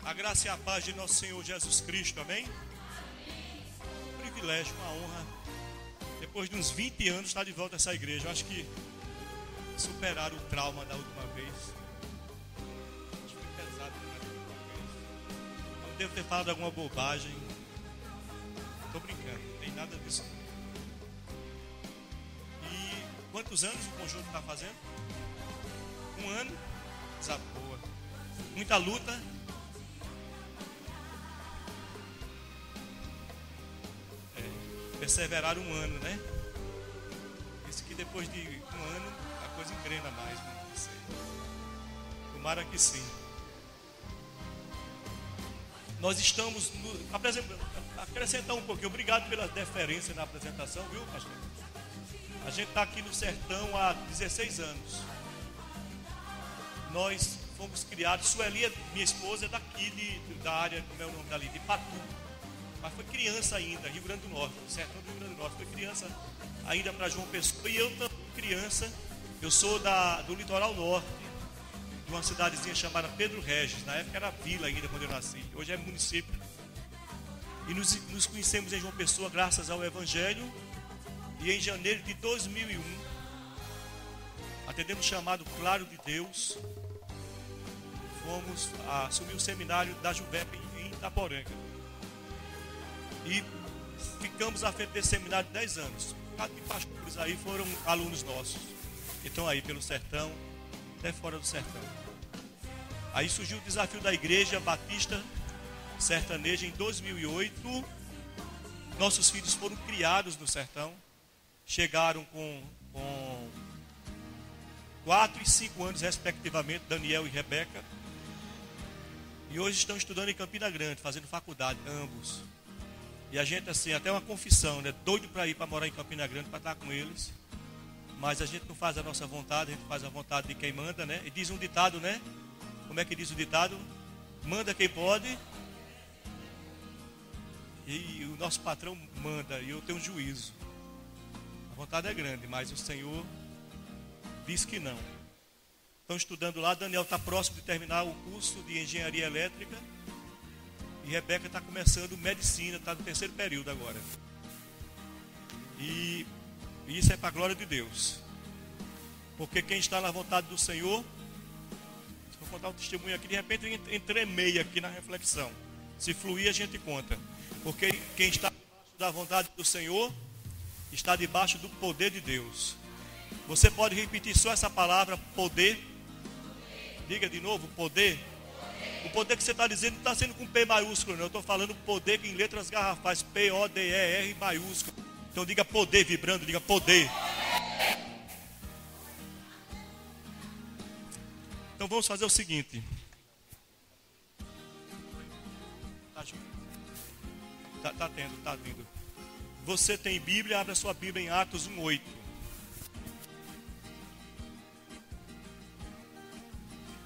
A graça e a paz de nosso Senhor Jesus Cristo, amém? Um privilégio, uma honra. Depois de uns 20 anos estar de volta a essa igreja. Eu acho que superaram o trauma da última vez. Acho que foi pesado da última vez. Não devo ter falado alguma bobagem. Estou brincando, não tem nada disso. E quantos anos o conjunto está fazendo? 1 ano? Coisa boa. Muita luta. Perseverar 1 ano, né? Isso que depois de 1 ano a coisa engrena mais, né? Tomara que sim. Nós estamos acrescentar um pouquinho. Obrigado pela deferência na apresentação, viu, pastor? A gente está aqui no sertão há 16 anos. Nós fomos criados. Sueli, minha esposa, é daqui da área, como é o nome dali, de Patu. Mas foi criança ainda, Rio Grande do Norte, sertão do Rio Grande do Norte. Foi criança ainda para João Pessoa. E eu também criança, eu sou do litoral norte, de uma cidadezinha chamada Pedro Regis. Na época era vila ainda quando eu nasci. Hoje é município. E nos conhecemos em João Pessoa graças ao Evangelho. E em janeiro de 2001, atendendo o chamado Claro de Deus, fomos assumir o seminário da Juvep em Itaporanga. E ficamos à frente desse seminário 10 anos. Cada de pastores aí foram alunos nossos. Então aí pelo sertão, até fora do sertão. Aí surgiu o desafio da igreja batista sertaneja em 2008. Nossos filhos foram criados no sertão. Chegaram com 4 e 5 anos respectivamente, Daniel e Rebeca. E hoje estão estudando em Campina Grande, fazendo faculdade, ambos. E a gente, assim, até uma confissão, né? Doido para ir para morar em Campina Grande, para estar com eles. Mas a gente não faz a nossa vontade, a gente faz a vontade de quem manda, né? E diz um ditado, né? Como é que diz o ditado? Manda quem pode. E o nosso patrão manda, e eu tenho juízo. A vontade é grande, mas o Senhor diz que não. Estão estudando lá, Daniel está próximo de terminar o curso de engenharia elétrica. E Rebeca está começando medicina, está no 3º período agora. E isso é para a glória de Deus. Porque quem está na vontade do Senhor, vou contar um testemunho aqui, de repente entremei aqui na reflexão. Se fluir a gente conta. Porque quem está debaixo da vontade do Senhor, está debaixo do poder de Deus. Você pode repetir só essa palavra, poder. Diga de novo, poder. O poder que você está dizendo não está sendo com P maiúsculo, não. Eu estou falando poder em letras garrafais, P-O-D-E-R maiúsculo. Então diga poder, vibrando, diga poder. Então vamos fazer o seguinte. Está tendo. Você tem Bíblia, abre a sua Bíblia em Atos 1:8.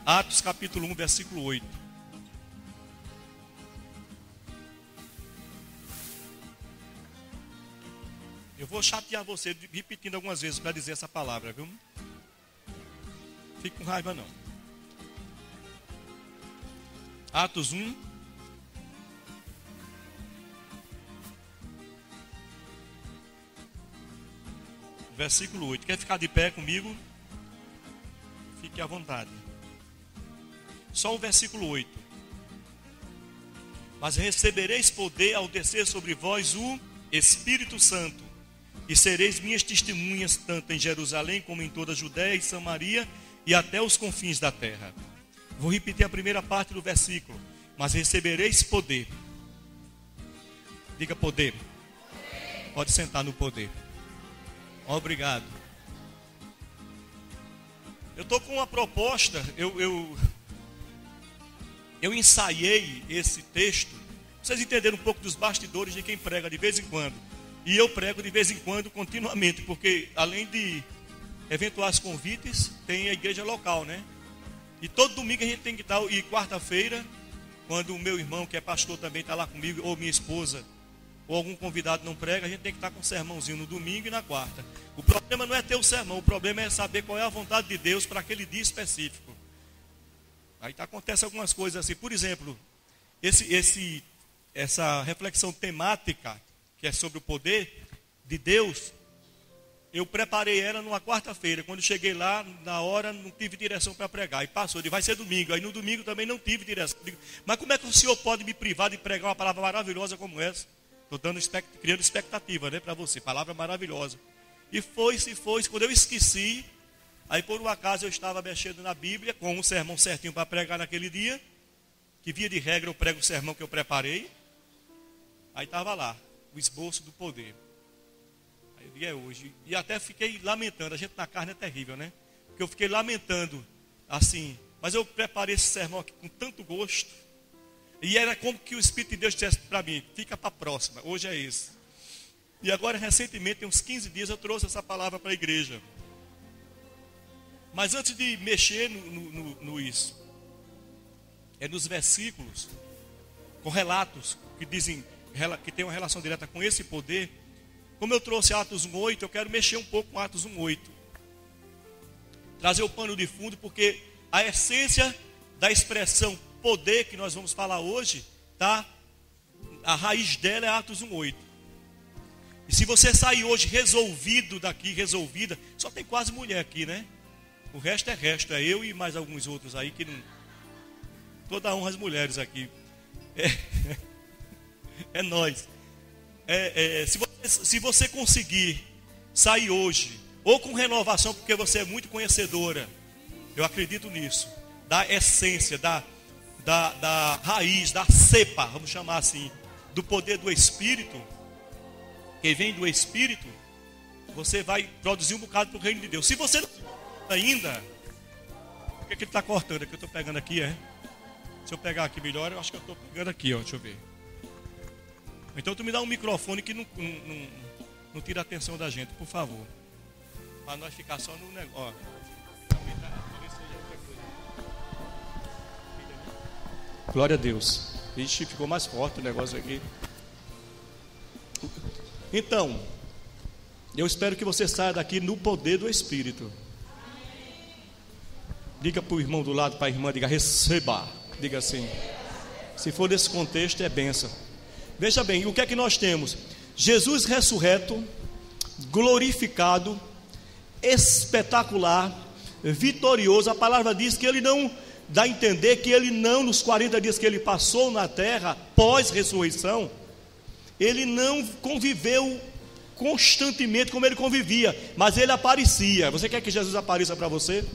Atos capítulo 1, versículo 8. Eu vou chatear você repetindo algumas vezes para dizer essa palavra, viu? Fique com raiva não. Atos 1. Versículo 8. Quer ficar de pé comigo? Fique à vontade. Só o versículo 8. Mas recebereis poder ao descer sobre vós o Espírito Santo. E sereis minhas testemunhas, tanto em Jerusalém como em toda a Judéia e Samaria e até os confins da terra. Vou repetir a primeira parte do versículo. Mas recebereis poder. Diga poder. Pode sentar no poder. Obrigado. Eu estou com uma proposta. Eu ensaiei esse texto. Vocês entenderam um pouco dos bastidores de quem prega de vez em quando. E eu prego de vez em quando, continuamente, porque além de eventuais convites, tem a igreja local, né? E todo domingo a gente tem que estar, e quarta-feira, quando o meu irmão, que é pastor também, está lá comigo, ou minha esposa, ou algum convidado não prega, a gente tem que estar com um sermãozinho no domingo e na quarta. O problema não é ter o sermão, o problema é saber qual é a vontade de Deus para aquele dia específico. Aí acontece algumas coisas assim, por exemplo, essa reflexão temática, que é sobre o poder de Deus, eu preparei ela numa quarta-feira. Quando cheguei lá, na hora, não tive direção para pregar. E passou, vai ser domingo. Aí no domingo também não tive direção. Digo, mas como é que o senhor pode me privar de pregar uma palavra maravilhosa como essa? Estou criando expectativa, né, para você. Palavra maravilhosa. E foi-se. Quando eu esqueci, aí por um acaso eu estava mexendo na Bíblia, com um sermão certinho para pregar naquele dia, que via de regra eu prego o sermão que eu preparei. Aí estava lá, o esboço do poder. Aí eu digo, é hoje. E até fiquei lamentando, a gente na carne é terrível, né? Porque eu fiquei lamentando, assim, mas eu preparei esse sermão aqui com tanto gosto. E era como que o Espírito de Deus dissesse para mim, fica para a próxima, hoje é esse. E agora, recentemente, tem uns 15 dias, eu trouxe essa palavra para a igreja. Mas antes de mexer no isso, é nos versículos, com relatos que dizem, que tem uma relação direta com esse poder. Como eu trouxe Atos 1:8, eu quero mexer um pouco com Atos 1:8. Trazer o pano de fundo, porque a essência da expressão poder que nós vamos falar hoje, tá? A raiz dela é Atos 1:8. E se você sair hoje resolvido daqui, resolvida, só tem quase mulher aqui, né? O resto é eu e mais alguns outros aí que não. Toda honra às mulheres aqui. É nós. Se você conseguir sair hoje, ou com renovação, porque você é muito conhecedora, eu acredito nisso, da essência, da raiz, da cepa, vamos chamar assim, do poder do Espírito, que vem do Espírito, você vai produzir um bocado para o reino de Deus. Se você não ainda, por que ele está cortando? É que eu estou pegando aqui, é? Se eu pegar aqui melhor, eu acho que eu estou pegando aqui, ó, deixa eu ver. Então tu me dá um microfone que não tira a atenção da gente, por favor. Para nós ficar só no negócio. Glória a Deus. Ixi, ficou mais forte o negócio aqui. Então, eu espero que você saia daqui no poder do Espírito. Diga para o irmão do lado, para a irmã, diga, receba. Diga assim. Se for nesse contexto, é bênção. Veja bem, o que é que nós temos? Jesus ressurreto, glorificado, espetacular, vitorioso. A palavra diz que ele não dá a entender que ele não, nos 40 dias que ele passou na terra, pós-ressurreição, ele não conviveu constantemente como ele convivia, mas ele aparecia. Você quer que Jesus apareça para você?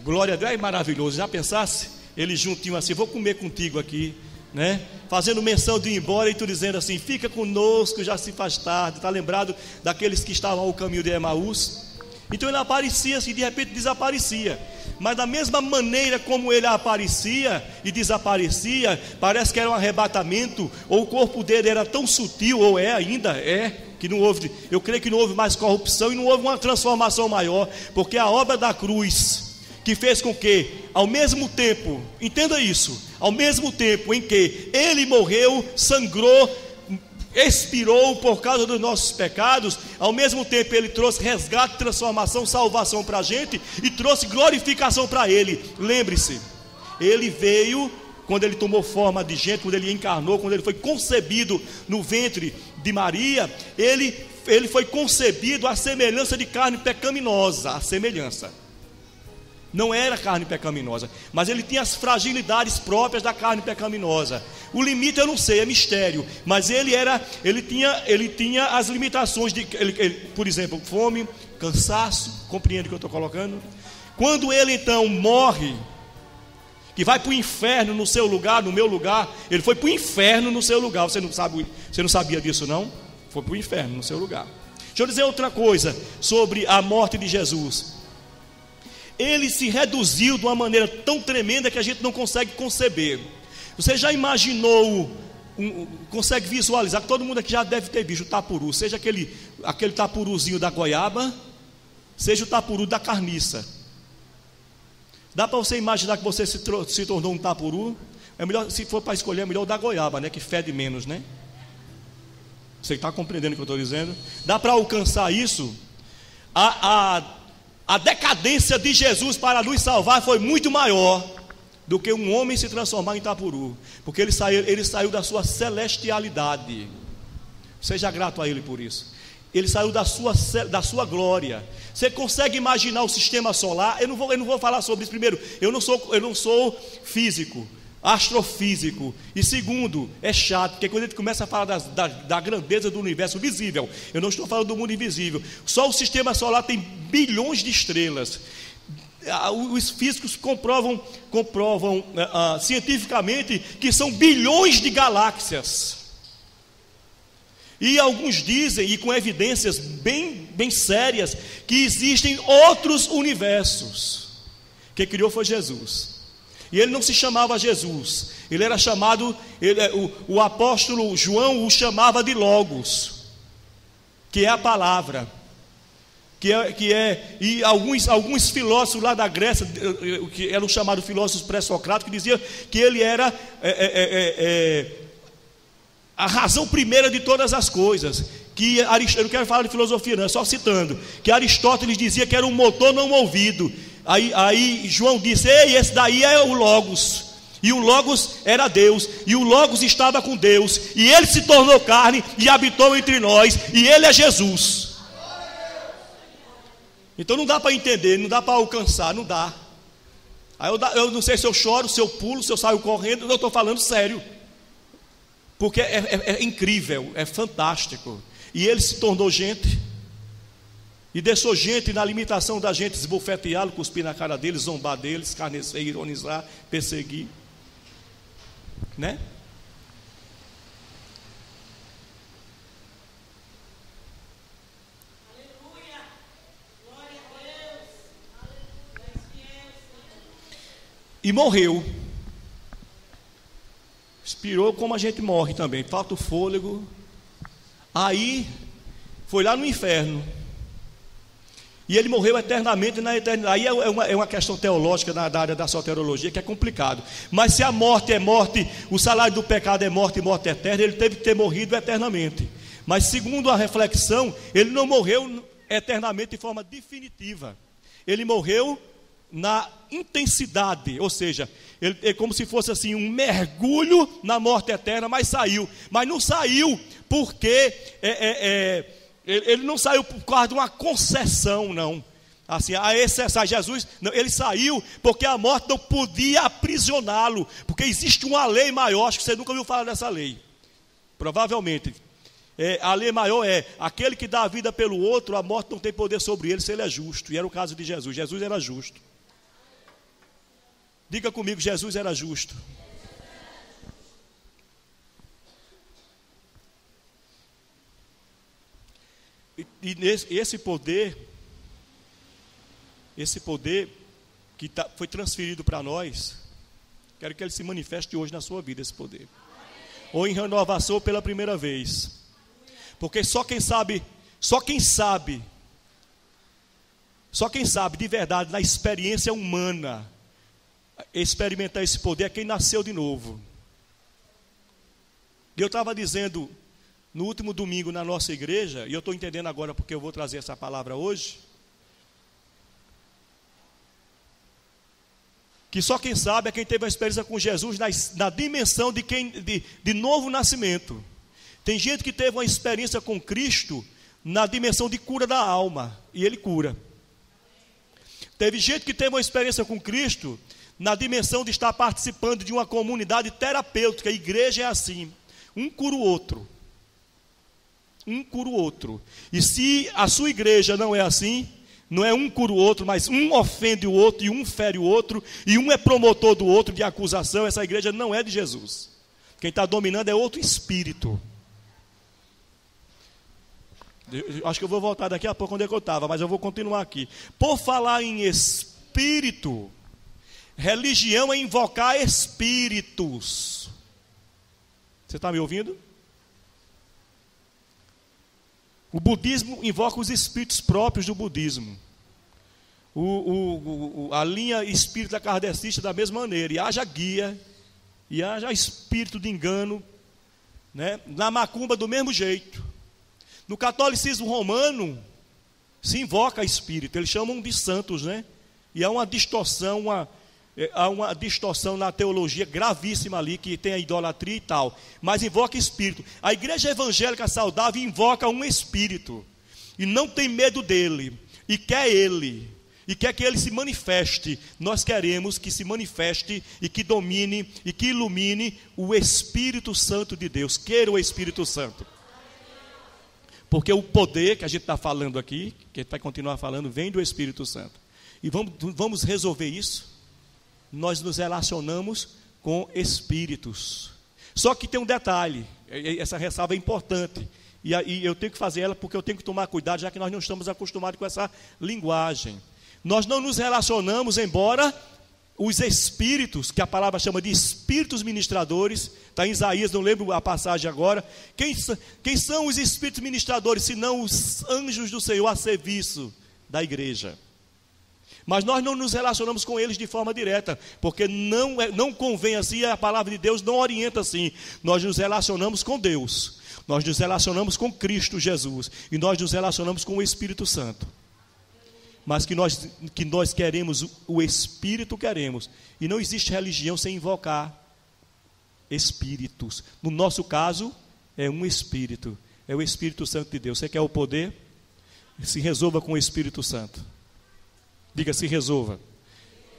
Glória a Deus, é maravilhoso. Já pensasse? Ele juntinho assim, vou comer contigo aqui, né? Fazendo menção de ir embora e tu dizendo assim, fica conosco, já se faz tarde. Está lembrado daqueles que estavam ao caminho de Emaús? Então ele aparecia assim, de repente desaparecia. Mas da mesma maneira como ele aparecia e desaparecia, parece que era um arrebatamento, ou o corpo dele era tão sutil, ou ainda que não houve, eu creio que não houve mais corrupção e não houve uma transformação maior, porque a obra da cruz, que fez com que, ao mesmo tempo, entenda isso, ao mesmo tempo em que ele morreu, sangrou, expirou por causa dos nossos pecados, ao mesmo tempo ele trouxe resgate, transformação, salvação para a gente e trouxe glorificação para ele. Lembre-se, ele veio quando ele tomou forma de gente, quando ele encarnou, quando ele foi concebido no ventre de Maria, ele foi concebido à semelhança de carne pecaminosa, a semelhança. Não era carne pecaminosa, mas ele tinha as fragilidades próprias da carne pecaminosa. O limite eu não sei, é mistério, mas ele tinha as limitações de, por exemplo, fome, cansaço, compreende o que eu estou colocando? Quando ele então morre, que vai para o inferno no seu lugar, no meu lugar, ele foi para o inferno no seu lugar. Você não sabia disso, não? Foi para o inferno no seu lugar. Deixa eu dizer outra coisa sobre a morte de Jesus. Ele se reduziu de uma maneira tão tremenda que a gente não consegue conceber. Você já imaginou, consegue visualizar, que todo mundo aqui já deve ter visto o tapuru, seja aquele tapuruzinho da goiaba, seja o tapuru da carniça. Dá para você imaginar que você se tornou um tapuru? É melhor, se for para escolher, é melhor o da goiaba, né? Que fede menos, né? Você está compreendendo o que eu estou dizendo? Dá para alcançar isso? A decadência de Jesus para nos salvar foi muito maior do que um homem se transformar em Itapuru, porque ele saiu da sua celestialidade. Seja grato a Ele por isso. Ele saiu da sua glória. Você consegue imaginar o sistema solar? Eu não vou falar sobre isso. Primeiro, eu não sou físico, astrofísico. E segundo, é chato, porque quando a gente começa a falar da grandeza do universo visível, eu não estou falando do mundo invisível. Só o sistema solar tem bilhões de estrelas. Os físicos comprovam cientificamente que são bilhões de galáxias. E alguns dizem, e com evidências bem sérias, que existem outros universos. Quem criou foi Jesus. E ele não se chamava Jesus, ele era chamado, o apóstolo João o chamava de Logos, que é a palavra. E alguns filósofos lá da Grécia, que eram chamados filósofos pré-socráticos, diziam que ele era a razão primeira de todas as coisas. Eu não quero falar de filosofia não, só citando, que Aristóteles dizia que era um motor não movido. Aí João disse: ei, esse daí é o Logos. E o Logos era Deus, e o Logos estava com Deus, e ele se tornou carne e habitou entre nós, e ele é Jesus. Então não dá para entender, não dá para alcançar, não dá. Aí eu não sei se eu choro, se eu pulo, se eu saio correndo, eu estou falando sério. Porque é incrível, é fantástico. E ele se tornou gente, e deixou gente na limitação da gente esbofeteá-lo, cuspir na cara deles, zombar deles, escarnecer, ironizar, perseguir, né? Aleluia, glória a Deus, e morreu. Expirou como a gente morre também, falta o fôlego. Aí foi lá no inferno, e ele morreu eternamente na eternidade. Aí é uma questão teológica da área da soteriologia, que é complicado. Mas se a morte é morte, o salário do pecado é morte e morte eterna, ele teve que ter morrido eternamente. Mas segundo a reflexão, ele não morreu eternamente de forma definitiva. Ele morreu na intensidade, ou seja, ele é como se fosse assim um mergulho na morte eterna, mas não saiu porque ele não saiu por causa de uma concessão, não, assim, a exceção. Jesus, não, ele saiu porque a morte não podia aprisioná-lo, porque existe uma lei maior. Acho que você nunca ouviu falar dessa lei, provavelmente. A lei maior é: aquele que dá a vida pelo outro, a morte não tem poder sobre ele, se ele é justo. E era o caso de Jesus. Jesus era justo. Diga comigo: Jesus era justo. E esse poder que foi transferido para nós, quero que ele se manifeste hoje na sua vida, esse poder. Ou em renovação pela primeira vez. Porque só quem sabe de verdade, na experiência humana, experimentar esse poder é quem nasceu de novo. E eu estava dizendo no último domingo na nossa igreja, e eu estou entendendo agora porque eu vou trazer essa palavra hoje, que só quem sabe é quem teve a experiência com Jesus na dimensão de novo nascimento. Tem gente que teve uma experiência com Cristo na dimensão de cura da alma, e Ele cura. Teve gente que teve uma experiência com Cristo na dimensão de estar participando de uma comunidade terapêutica. A igreja é assim, um cura o outro. Um cura o outro. E se a sua igreja não é assim, não é um cura o outro, mas um ofende o outro, e um fere o outro, e um é promotor do outro de acusação, essa igreja não é de Jesus. Quem está dominando é outro espírito. Eu acho que eu vou voltar daqui a pouco onde é que eu estava, mas eu vou continuar aqui. Por falar em espírito, religião é invocar espíritos. Você está me ouvindo? O budismo invoca os espíritos próprios do budismo. A linha espírita kardecista da mesma maneira. E haja guia, e haja espírito de engano, né? Na macumba do mesmo jeito. No catolicismo romano se invoca espírito, eles chamam de santos, né? E há uma distorção, há uma distorção na teologia gravíssima ali, que tem a idolatria e tal, mas invoca espírito. A igreja evangélica saudável invoca um espírito, e não tem medo dele, e quer que ele se manifeste. Nós queremos que se manifeste, e que domine, e que ilumine o Espírito Santo de Deus. Queira o Espírito Santo, porque o poder que a gente está falando aqui, que a gente vai continuar falando, vem do Espírito Santo. E vamos resolver isso. Nós nos relacionamos com espíritos. Só que tem um detalhe, essa ressalva é importante, e eu tenho que fazer ela porque eu tenho que tomar cuidado, já que nós não estamos acostumados com essa linguagem. Nós não nos relacionamos, embora os espíritos, que a palavra chama de espíritos ministradores, está em Isaías, não lembro a passagem agora. Quem são os espíritos ministradores, senão os anjos do Senhor a serviço da igreja? Mas nós não nos relacionamos com eles de forma direta, porque não convém assim, a palavra de Deus não orienta assim. Nós nos relacionamos com Deus, nós nos relacionamos com Cristo Jesus, e nós nos relacionamos com o Espírito Santo. Mas que nós queremos, o Espírito queremos, e não existe religião sem invocar espíritos. No nosso caso, é um Espírito, é o Espírito Santo de Deus. Você quer o poder? Se resolva com o Espírito Santo. Diga, se resolva.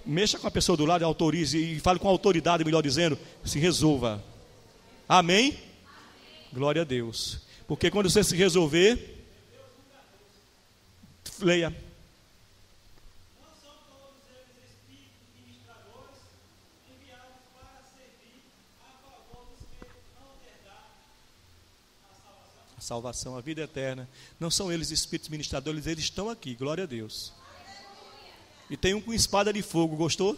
Mexa com a pessoa do lado, autorize, e fale com autoridade, melhor dizendo, se resolva. Amém? Amém. Glória a Deus. Porque quando você se resolver, leia. Não são todos eles espíritos ministradores enviados para servir a favor dos que não herdaram a salvação. A salvação, a vida eterna. Não são eles espíritos ministradores, eles estão aqui, glória a Deus. E tem um com espada de fogo, gostou?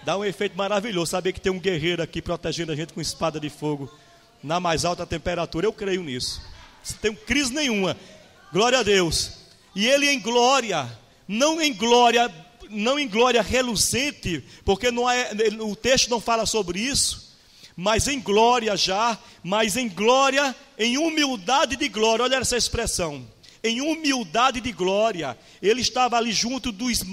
Dá um efeito maravilhoso saber que tem um guerreiro aqui protegendo a gente com espada de fogo na mais alta temperatura. Eu creio nisso. Não tem crise nenhuma. Glória a Deus. E ele em glória, não em glória reluzente, porque o texto não fala sobre isso, mas em glória já, mas em glória, em humildade de glória. Olha essa expressão. Em humildade de glória, ele estava ali junto das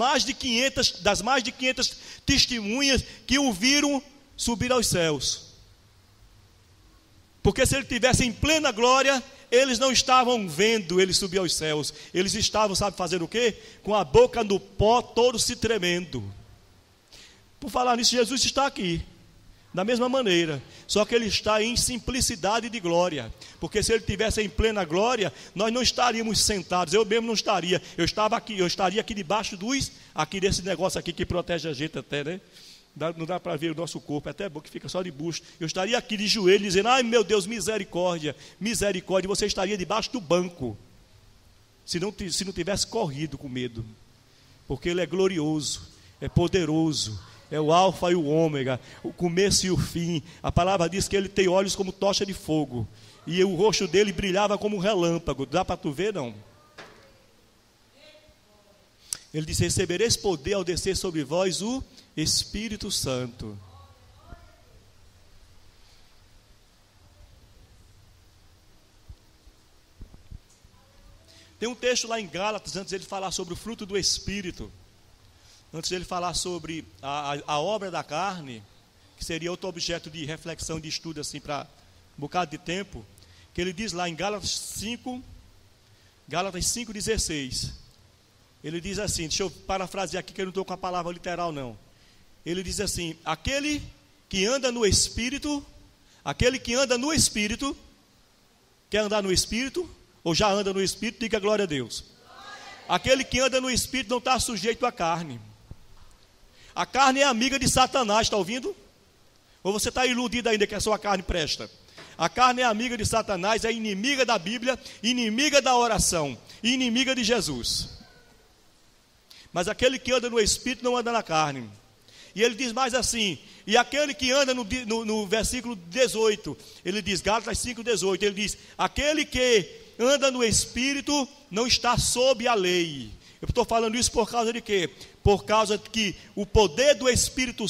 mais de 500 testemunhas que o viram subir aos céus. Porque se ele estivesse em plena glória, eles não estavam vendo ele subir aos céus. Eles estavam, sabe fazer o quê? Com a boca no pó, todos se tremendo. Por falar nisso, Jesus está aqui. Da mesma maneira, só que ele está em simplicidade de glória, porque se ele estivesse em plena glória, nós não estaríamos sentados, eu mesmo não estaria, eu estaria aqui debaixo aqui desse negócio aqui que protege a gente até, né? Não dá para ver o nosso corpo, é até bom que fica só de busto. Eu estaria aqui de joelho dizendo, ai meu Deus, misericórdia, misericórdia. Você estaria debaixo do banco, se não tivesse corrido com medo, porque ele é glorioso, é poderoso, é o alfa e o ômega, o começo e o fim. A palavra diz que ele tem olhos como tocha de fogo, e o rosto dele brilhava como um relâmpago. Dá para tu ver, não? Ele disse, recebereis poder ao descer sobre vós o Espírito Santo. Tem um texto lá em Gálatas, antes de ele falar sobre o fruto do Espírito, antes de ele falar sobre a obra da carne, que seria outro objeto de reflexão, de estudo, assim, para um bocado de tempo, que ele diz lá em Gálatas 5,16, ele diz assim, deixa eu parafrasear aqui, que eu não estou com a palavra literal não, ele diz assim, aquele que anda no Espírito, quer andar no Espírito, ou já anda no Espírito, diga glória a Deus. Aquele que anda no Espírito não está sujeito à carne. A carne é amiga de Satanás, está ouvindo? Ou você está iludido ainda que a sua carne presta? A carne é amiga de Satanás, é inimiga da Bíblia, inimiga da oração, inimiga de Jesus. Mas aquele que anda no Espírito não anda na carne. E ele diz mais assim, e aquele que anda no versículo 18, ele diz, Gálatas 5,18, ele diz, aquele que anda no Espírito não está sob a lei. Eu estou falando isso por causa de quê? Por causa de que o poder do Espírito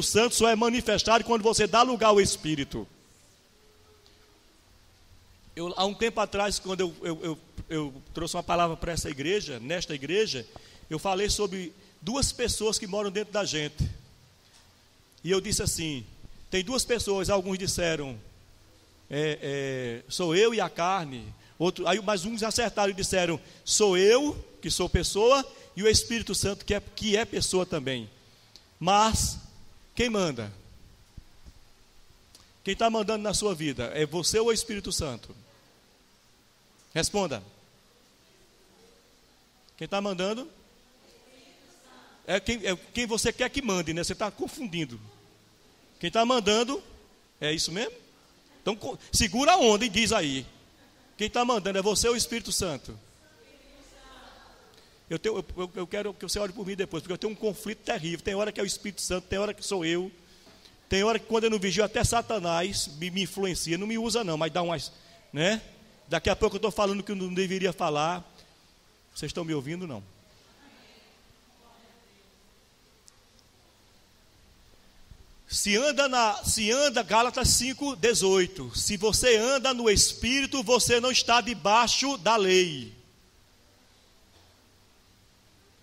Santo só é manifestado quando você dá lugar ao Espírito. Há um tempo atrás, quando eu eu trouxe uma palavra para essa igreja, nesta igreja, eu falei sobre 2 pessoas que moram dentro da gente. E eu disse assim, tem 2 pessoas, alguns disseram, sou eu e a carne. Mas uns acertaram e disseram, sou eu, que sou pessoa, e o Espírito Santo, que é pessoa também. Mas, quem manda? Quem está mandando na sua vida? É você ou o Espírito Santo? Responda. Quem está mandando? É quem você quer que mande, né? Você está confundindo. Quem está mandando, é isso mesmo? Então, segura a onda e diz aí. Quem está mandando é você ou o Espírito Santo? Eu quero que você ore por mim depois, porque eu tenho um conflito terrível. Tem hora que é o Espírito Santo, tem hora que sou eu. Tem hora que quando eu não vigio, até Satanás me influencia. Não me usa não, mas dá umas, né? Daqui a pouco eu estou falando que eu não deveria falar. Vocês estão me ouvindo, não? Se anda, Gálatas 5:18. Se você anda no Espírito, você não está debaixo da lei.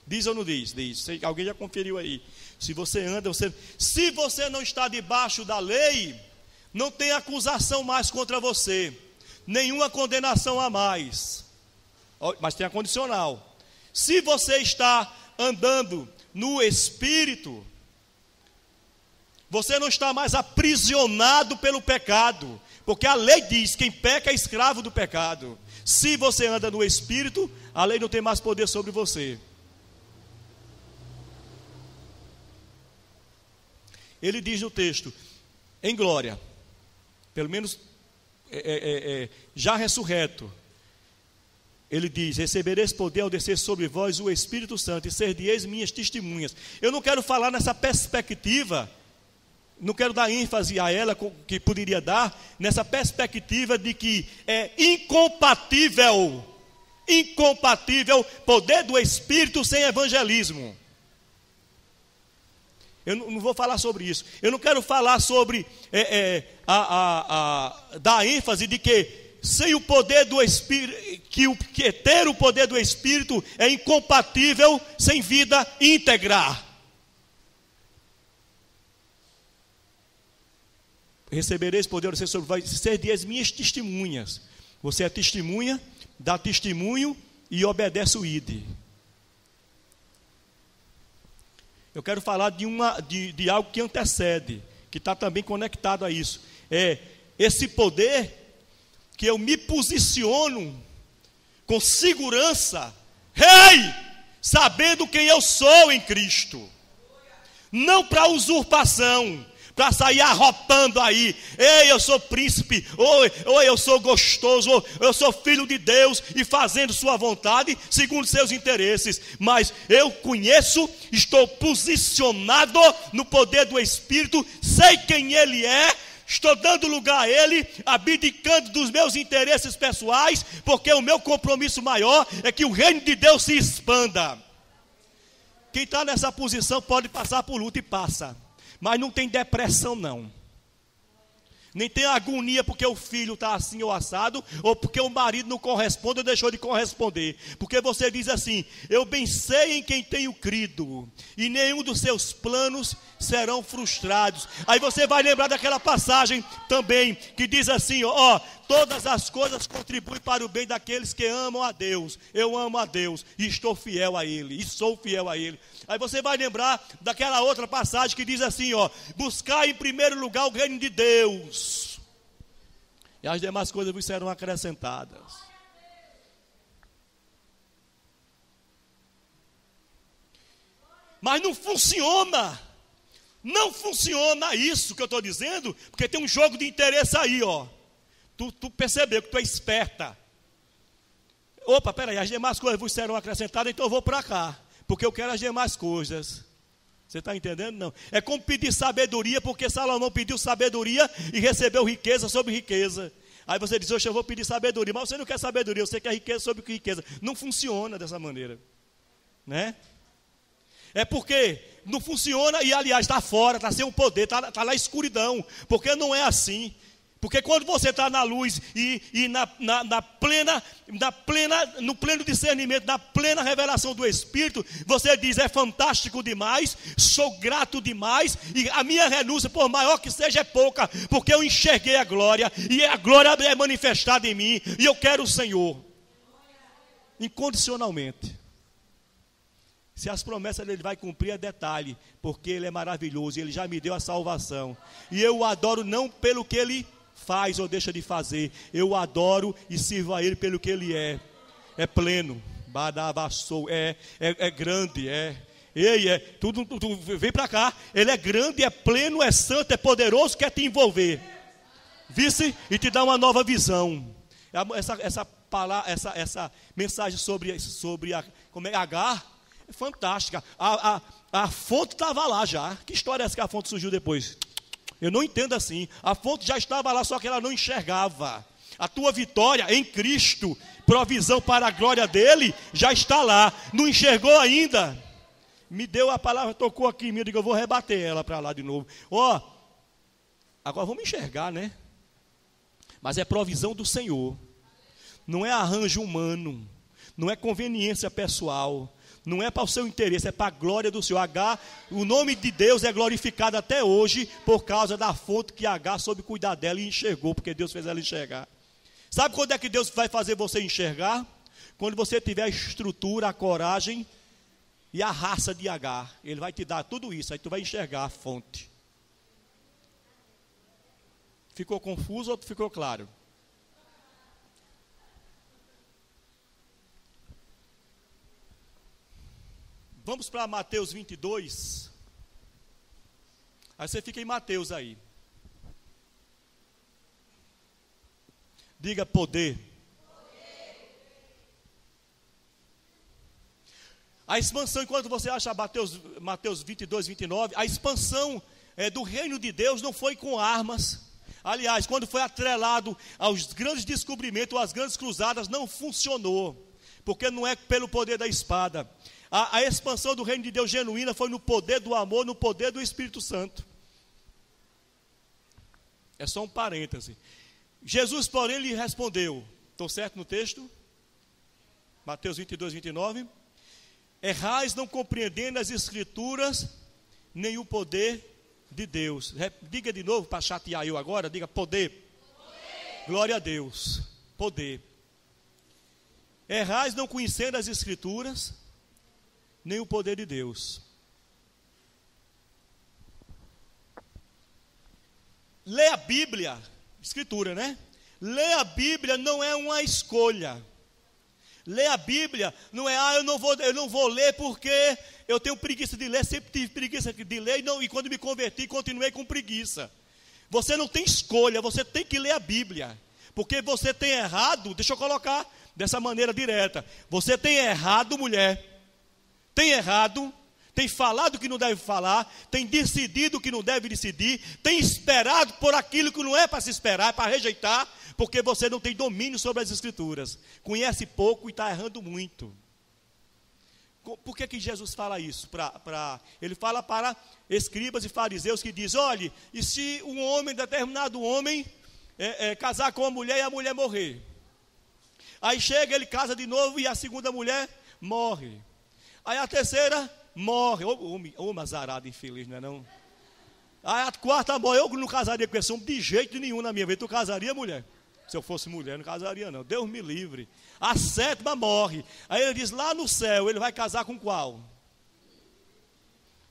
Diz ou não diz? Diz. Alguém já conferiu aí. Se você não está debaixo da lei, não tem acusação mais contra você, nenhuma condenação a mais. Mas tem a condicional. Se você está andando no Espírito, você não está mais aprisionado pelo pecado, porque a lei diz, quem peca é escravo do pecado. Se você anda no Espírito, a lei não tem mais poder sobre você. Ele diz no texto, em glória, pelo menos já ressurreto, ele diz, recebereis poder ao descer sobre vós o Espírito Santo, e ser-de-eis minhas testemunhas. Eu não quero falar nessa perspectiva, não quero dar ênfase a ela, que poderia dar, nessa perspectiva de que é incompatível poder do Espírito sem evangelismo. Eu não vou falar sobre isso. Eu não quero falar sobre dar ênfase de que sem o poder do Espírito, que ter o poder do Espírito é incompatível sem vida íntegra. Recebereis poder ao descer sobre vós, ser-de-eis minhas testemunhas. Você é testemunha, dá testemunho e obedece o ID. Eu quero falar de algo que antecede, que está também conectado a isso. É esse poder que eu me posiciono com segurança, sabendo quem eu sou em Cristo. Não para usurpação, para sair arropando aí, ei, eu sou príncipe, ou eu sou gostoso, ou eu sou filho de Deus, e fazendo sua vontade, segundo seus interesses. Mas eu conheço, estou posicionado no poder do Espírito, sei quem Ele é, estou dando lugar a Ele, abdicando dos meus interesses pessoais, porque o meu compromisso maior é que o reino de Deus se expanda. Quem está nessa posição pode passar por luta e passa. Mas não tem depressão não. Nem tem agonia porque o filho está assim ou assado, ou porque o marido não corresponde ou deixou de corresponder. Porque você diz assim, eu bem sei em quem tenho crido, e nenhum dos seus planos serão frustrados. Aí você vai lembrar daquela passagem também, que diz assim, todas as coisas contribuem para o bem daqueles que amam a Deus. Eu amo a Deus, e estou fiel a Ele, e sou fiel a Ele. Aí você vai lembrar daquela outra passagem que diz assim, buscar em primeiro lugar o reino de Deus, e as demais coisas vos serão acrescentadas. Mas não funciona isso que eu estou dizendo, porque tem um jogo de interesse aí, tu percebeu que tu é esperta. Opa, peraí, as demais coisas vos serão acrescentadas, então eu vou para cá, porque eu quero as demais coisas. Você está entendendo? Não. É como pedir sabedoria, porque Salomão pediu sabedoria e recebeu riqueza sobre riqueza. Aí você diz, eu vou pedir sabedoria, mas você não quer sabedoria, você quer riqueza sobre riqueza. Não funciona dessa maneira, né? É porque não funciona e, aliás, está fora, está sem o poder, está na escuridão, porque não é assim. Porque quando você está na luz e no pleno discernimento, na plena revelação do Espírito, você diz, é fantástico demais, sou grato demais, e a minha renúncia, por maior que seja, é pouca, porque eu enxerguei a glória, e a glória é manifestada em mim, e eu quero o Senhor, incondicionalmente. Se as promessas Ele vai cumprir, é detalhe, porque Ele é maravilhoso, Ele já me deu a salvação, e eu o adoro não pelo que Ele faz ou deixa de fazer, eu o adoro e sirvo a Ele pelo que Ele é pleno, é grande, tudo, vem para cá, Ele é grande, é pleno, é santo, é poderoso, quer te envolver, vice, e te dá uma nova visão. Essa mensagem sobre Agar é fantástica. A fonte estava lá já. Que história é essa que a fonte surgiu depois? Eu não entendo assim. A fonte já estava lá, só que ela não enxergava. A tua vitória em Cristo, provisão para a glória dele, já está lá. Não enxergou ainda? Me deu a palavra, tocou aqui em mim, eu digo, eu vou rebater ela para lá de novo. Agora vamos enxergar, né? Mas é provisão do Senhor. Não é arranjo humano. Não é conveniência pessoal. Não é para o seu interesse, é para a glória do Senhor. O nome de Deus é glorificado até hoje por causa da fonte que Agar soube cuidar dela e enxergou, porque Deus fez ela enxergar. Sabe quando é que Deus vai fazer você enxergar? Quando você tiver a estrutura, a coragem e a raça de Agar. Ele vai te dar tudo isso, aí tu vai enxergar a fonte. Ficou confuso ou ficou claro? Vamos para Mateus 22. Aí você fica em Mateus aí. Diga poder. A expansão, enquanto você acha Mateus 22, 29, a expansão do reino de Deus não foi com armas. Aliás, quando foi atrelado aos grandes descobrimentos, às grandes cruzadas, não funcionou. Porque não é pelo poder da espada. A expansão do reino de Deus genuína foi no poder do amor, no poder do Espírito Santo. É só um parêntese. Jesus, porém, lhe respondeu. Estou certo no texto? Mateus 22, 29. Errais não compreendendo as Escrituras, nem o poder de Deus. Diga de novo, para chatear eu agora, diga poder. Glória a Deus. Poder. Errais não conhecendo as Escrituras, nem o poder de Deus. Ler a Bíblia, Escritura, né? Ler a Bíblia não é uma escolha. Ler a Bíblia não é, eu não vou ler porque eu tenho preguiça de ler, sempre tive preguiça de ler, e quando me converti, continuei com preguiça. Você não tem escolha, você tem que ler a Bíblia. Porque você tem errado, deixa eu colocar dessa maneira direta. Você tem errado, mulher. Tem errado, tem falado o que não deve falar, tem decidido o que não deve decidir, tem esperado por aquilo que não é para se esperar, é para rejeitar, porque você não tem domínio sobre as Escrituras, conhece pouco e está errando muito. Por que Jesus fala isso? Ele fala para escribas e fariseus que dizem, olhe, e se um homem, determinado homem, casar com uma mulher e a mulher morrer? Aí chega, ele casa de novo e a segunda mulher morre. Aí a terceira morre. Ô mazarada infeliz, não é não? Aí a quarta morre. Eu não casaria com esse homem de jeito nenhum na minha vida. Tu casaria, mulher? Se eu fosse mulher, não casaria não. Deus me livre. A sétima morre. Aí ele diz, lá no céu, ele vai casar com qual?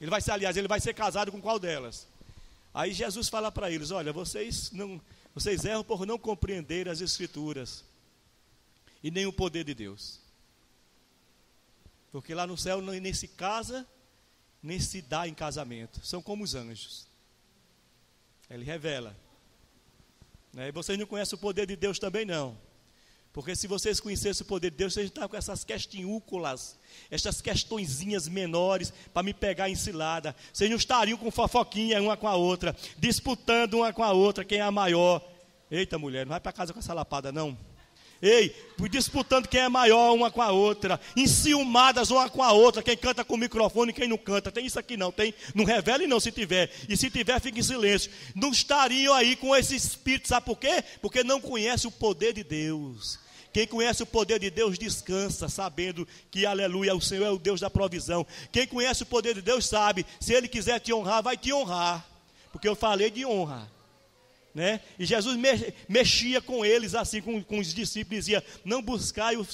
Ele vai ser casado com qual delas? Aí Jesus fala para eles, olha, vocês erram por não compreender as Escrituras e nem o poder de Deus. Porque lá no céu nem se casa, nem se dá em casamento. São como os anjos. Ele revela. E vocês não conhecem o poder de Deus também não. Porque se vocês conhecessem o poder de Deus, vocês estão com essas questiúnculas, essas questõezinhas menores, para me pegar em cilada. Vocês não estariam com fofoquinha uma com a outra, disputando uma com a outra, quem é a maior. Eita mulher, não vai para casa com essa lapada não. Ei, disputando quem é maior uma com a outra, enciumadas uma com a outra, quem canta com o microfone e quem não canta. Tem isso aqui não, tem? Não revele não se tiver. E se tiver, fique em silêncio. Não estariam aí com esse espírito, sabe por quê? Porque não conhece o poder de Deus. Quem conhece o poder de Deus descansa, sabendo que, aleluia, o Senhor é o Deus da provisão. Quem conhece o poder de Deus sabe, se Ele quiser te honrar, vai te honrar. Porque eu falei de honra. Né? E Jesus mexia com eles assim, com os discípulos, dizia: não buscai os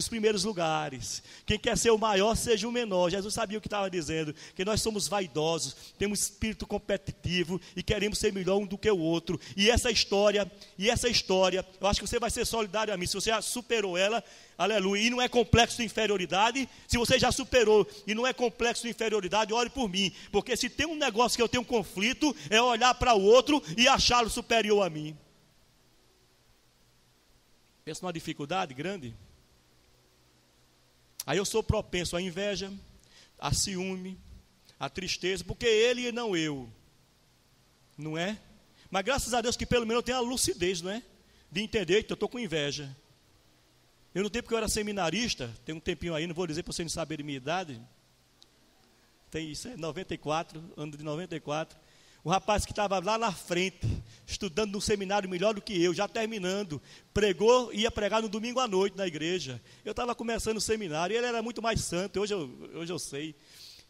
primeiros lugares, quem quer ser o maior seja o menor. Jesus sabia o que estava dizendo, que nós somos vaidosos, temos espírito competitivo e queremos ser melhor um do que o outro. E essa história, eu acho que você vai ser solidário a mim, se você já superou ela, aleluia, e não é complexo de inferioridade. Se você já superou e não é complexo de inferioridade, ore por mim, porque se tem um negócio que eu tenho um conflito, é olhar para o outro e achá-lo superior a mim. Pensa numa dificuldade grande. Aí eu sou propenso à inveja, a ciúme, a tristeza, porque ele e não eu, não é? Mas graças a Deus que pelo menos eu tenho a lucidez, não é? De entender que eu estou com inveja. Eu no tempo que eu era seminarista, tem um tempinho aí, não vou dizer para vocês não saberem minha idade, tem isso, é 94, ano de 94, um rapaz que estava lá na frente, estudando num seminário melhor do que eu, já terminando, ia pregar no domingo à noite na igreja. Eu estava começando o seminário, e ele era muito mais santo, hoje eu sei,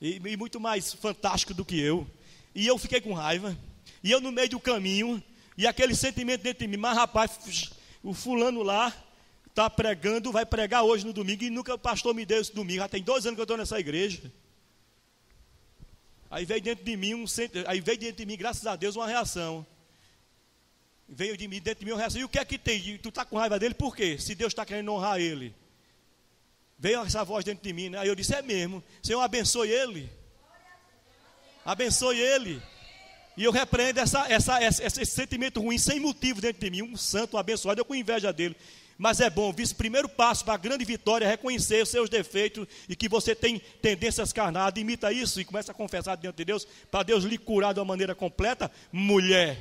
e muito mais fantástico do que eu, e eu fiquei com raiva, e eu no meio do caminho, e aquele sentimento dentro de mim, mas rapaz, o fulano lá, está pregando, vai pregar hoje no domingo, e nunca o pastor me deu esse domingo, já tem 2 anos que eu estou nessa igreja. Aí veio dentro de mim, graças a Deus, uma reação. Veio dentro de mim uma reação, e o que é que tem? Tu está com raiva dele, por quê? Se Deus está querendo honrar ele. Veio essa voz dentro de mim, né? Aí eu disse, é mesmo, Senhor, abençoe ele. Abençoe ele. E eu repreendo esse sentimento ruim, sem motivo dentro de mim, um santo, um abençoado, eu com inveja dele. Mas é bom, esse primeiro passo para a grande vitória é reconhecer os seus defeitos e que você tem tendências carnais. Imita isso e começa a confessar diante de Deus, para Deus lhe curar de uma maneira completa. Mulher.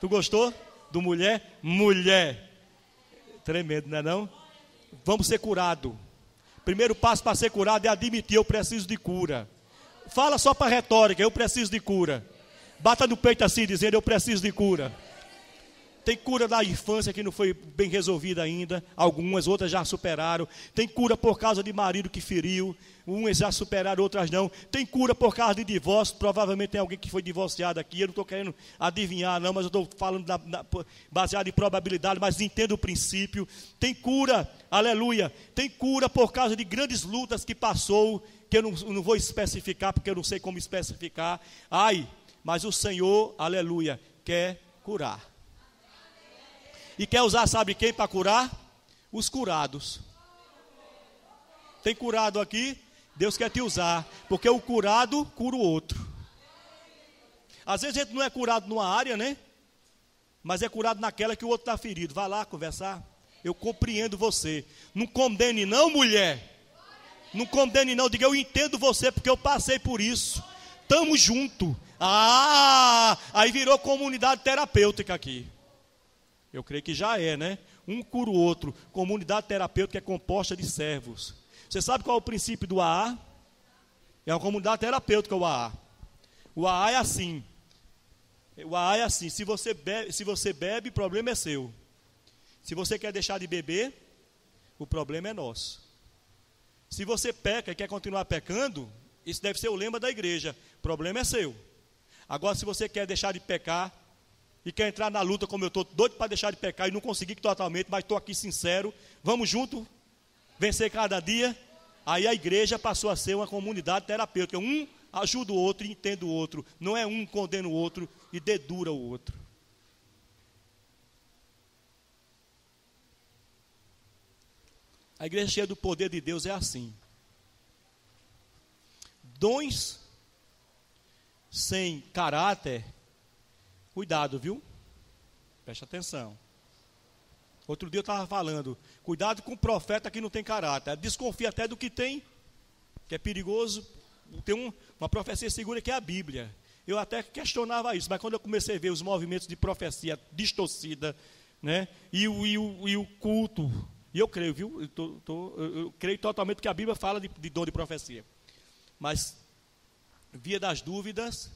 Tu gostou do mulher? Mulher. Tremendo, não é não? Vamos ser curados. Primeiro passo para ser curado é admitir: eu preciso de cura. Fala só para a retórica: eu preciso de cura. Bata no peito assim, dizendo: eu preciso de cura. Tem cura da infância que não foi bem resolvida ainda, algumas, outras já superaram. Tem cura por causa de marido que feriu, umas já superaram, outras não. Tem cura por causa de divórcio, provavelmente tem alguém que foi divorciado aqui. Eu não estou querendo adivinhar não, mas eu estou falando baseado em probabilidade, mas entendo o princípio. Tem cura, aleluia, tem cura por causa de grandes lutas que passou, que eu não vou especificar, porque eu não sei como especificar. Mas o Senhor, aleluia, quer curar. E quer usar, sabe quem para curar? Os curados. Tem curado aqui? Deus quer te usar, porque o curado cura o outro. Às vezes a gente não é curado numa área, né? Mas é curado naquela que o outro está ferido. Vai lá conversar. Eu compreendo você. Não condene não, mulher. Não condene não. Diga: eu entendo você, porque eu passei por isso. Tamo junto. Aí virou comunidade terapêutica aqui. Eu creio que já é, né? Um cura o outro. Comunidade terapêutica é composta de servos. Você sabe qual é o princípio do AA? É uma comunidade terapêutica, o AA. O AA é assim. O AA é assim. Se você bebe, o problema é seu. Se você quer deixar de beber, o problema é nosso. Se você peca e quer continuar pecando, isso deve ser o lema da igreja. O problema é seu. Agora, se você quer deixar de pecar e quer entrar na luta, como eu estou doido para deixar de pecar e não consegui totalmente, mas estou aqui sincero, vamos junto, vencer cada dia. Aí a igreja passou a ser uma comunidade terapêutica. Um ajuda o outro e entende o outro. Não é um condena o outro e dedura o outro. A igreja cheia do poder de Deus é assim. Dons sem caráter, cuidado, viu? Preste atenção. Outro dia eu estava falando, cuidado com o profeta que não tem caráter. Desconfia até do que tem, que é perigoso. Tem uma profecia segura que é a Bíblia. Eu até questionava isso, mas quando eu comecei a ver os movimentos de profecia distorcida, né? E o culto. E eu creio, viu? Eu creio totalmente que a Bíblia fala de dom de profecia. Mas, via das dúvidas,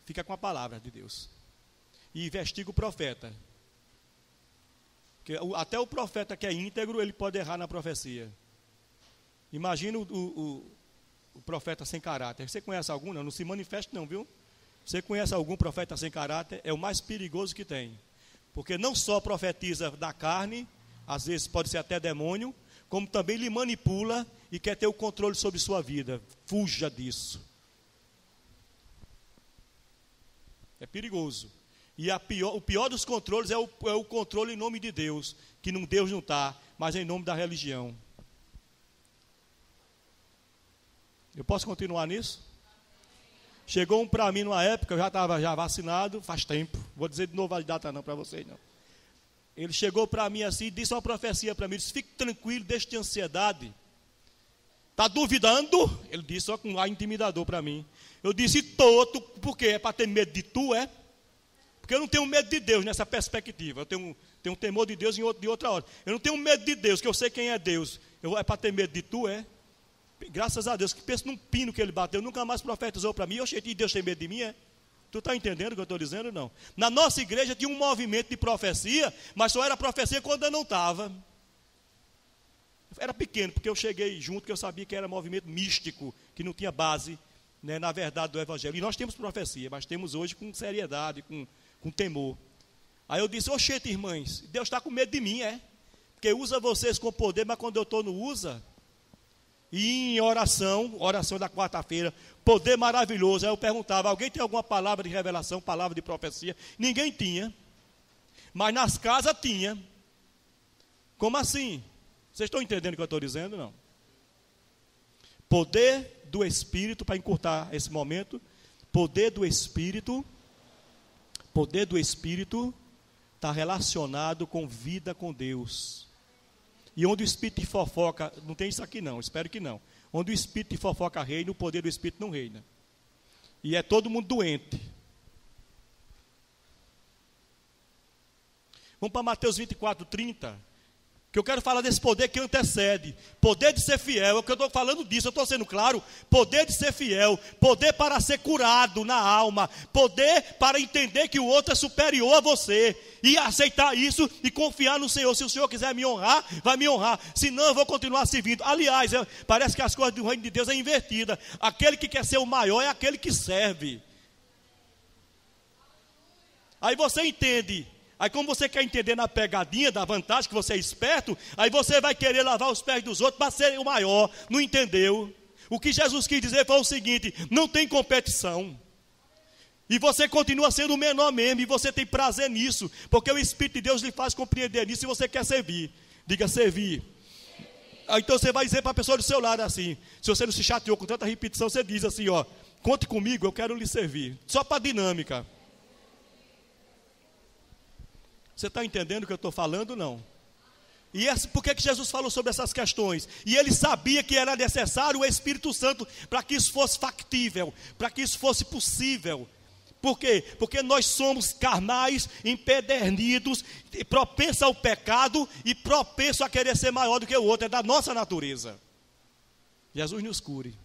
fica com a palavra de Deus. E investiga o profeta. Porque até o profeta que é íntegro, ele pode errar na profecia. Imagina o profeta sem caráter. Você conhece algum? Não se manifeste não, viu? Você conhece algum profeta sem caráter? É o mais perigoso que tem. Porque não só profetiza da carne, às vezes pode ser até demônio, como também lhe manipula e quer ter o controle sobre sua vida. Fuja disso. É perigoso. E o pior dos controles é o controle em nome de Deus, que Deus não está, mas em nome da religião. Eu posso continuar nisso? Chegou um para mim numa época, eu já estava vacinado, faz tempo. Vou dizer de novo a data não para vocês não. Ele chegou para mim assim e disse uma profecia para mim. Ele disse, fique tranquilo, deixe de ansiedade. Está duvidando? Ele disse, só com ar intimidador para mim. Eu disse, estou, por quê? É para ter medo de tu, é? Porque eu não tenho medo de Deus nessa perspectiva. Eu tenho temor de Deus de outra hora. Eu não tenho medo de Deus, que eu sei quem é Deus. É para ter medo de tu, é? Graças a Deus, que pensa num pino que ele bateu, nunca mais profetizou para mim. Eu achei que Deus tem medo de mim, é? Tu está entendendo o que eu estou dizendo? Não. Na nossa igreja tinha um movimento de profecia, mas só era profecia quando eu não estava. Era pequeno, porque eu cheguei junto, que eu sabia que era movimento místico, que não tinha base, né, na verdade do evangelho. E nós temos profecia, mas temos hoje com seriedade, com temor. Aí eu disse, oxente, irmãs, Deus está com medo de mim, é? Porque usa vocês com poder, mas quando eu estou não usa. E em oração da quarta-feira, poder maravilhoso. Aí eu perguntava, alguém tem alguma palavra de revelação, palavra de profecia? Ninguém tinha. Mas nas casas tinha. Como assim? Vocês estão entendendo o que eu estou dizendo? Não. Poder do Espírito, para encurtar esse momento, poder do Espírito está relacionado com vida com Deus. E onde o espírito de fofoca, não tem isso aqui não, espero que não. Onde o espírito de fofoca reina, o poder do Espírito não reina. E é todo mundo doente. Vamos para Mateus 24:30. Que eu quero falar desse poder que antecede. Poder de ser fiel, é o que eu estou falando disso, eu estou sendo claro. Poder de ser fiel, poder para ser curado na alma, poder para entender que o outro é superior a você. E aceitar isso e confiar no Senhor. Se o Senhor quiser me honrar, vai me honrar. Se não, eu vou continuar servindo. Aliás, parece que as coisas do reino de Deus é invertida. Aquele que quer ser o maior é aquele que serve. Aí você entende. Aí como você quer entender na pegadinha da vantagem, que você é esperto, aí você vai querer lavar os pés dos outros para ser o maior. Não entendeu? O que Jesus quis dizer foi o seguinte, não tem competição. E você continua sendo o menor mesmo, e você tem prazer nisso, porque o Espírito de Deus lhe faz compreender isso, e você quer servir. Diga servir. Então você vai dizer para a pessoa do seu lado assim, se você não se chateou com tanta repetição, você diz assim, ó, conte comigo, eu quero lhe servir. Só para dinâmica. Você está entendendo o que eu estou falando? Não. E por que Jesus falou sobre essas questões? E ele sabia que era necessário o Espírito Santo para que isso fosse factível, para que isso fosse possível. Por quê? Porque nós somos carnais, empedernidos, propensos ao pecado e propensos a querer ser maior do que o outro. É da nossa natureza. Jesus nos cure.